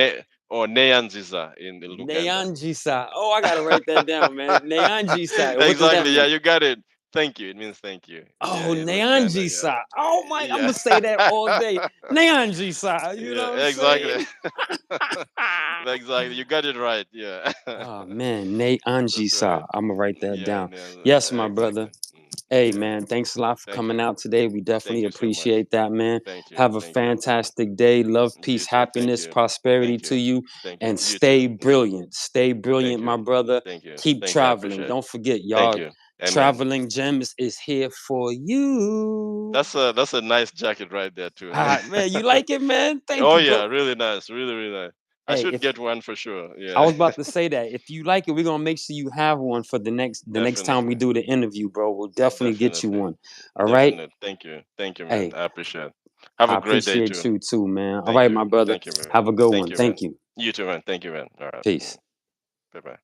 or vale? neyanziza in Luganda. Neanjisa. Oh, I gotta write that down, man. Neanjisa. What does that Exactly. Yeah, mean? you got it. Thank you. It means thank you. Yeah, Oh, in Luganda. Yeah. Neanjisa. Oh my, I'm Yeah. gonna say that all day. Neanjisa. You know Yeah, what I'm exactly. saying? Exactly. You got it right. Yeah. Oh man, That's right. Neanjisa. I'm gonna write that Yeah, down. yeah, Yes, my brother. exactly. Hey Yeah. man, thanks a lot for Thank you. coming out today. We definitely Thank you so much. appreciate that, man. Thank you. Have a Thank you. fantastic day. Love, You peace, too. Thank happiness, you. prosperity Thank to you. you, Thank you. and You too. stay brilliant. Stay Thank brilliant, you. my brother. Thank you. Keep Thank you. I traveling. appreciate it. Don't forget, Thank y'all. you. Amen. Traveling Gems is here for you. That's a nice jacket right there too, man. Ah, man, you like it, man? Thank Oh you, yeah, bro. really nice. Really, really nice. I Hey, should if get one for sure. I Yeah. was about to say that, if you like it, we're gonna make sure you have one for the next time we Definitely. do the interview, bro. We'll definitely get you Definitely. one. All right. Definitely. Thank you. Thank you, man. Hey, I appreciate it. Have a I great day appreciate too. you too, man. All Thank right, you. my brother. Thank you, man. Have a good Thank one. you, man. Thank you. You too, man. Thank you, man. All right. Peace. Bye bye.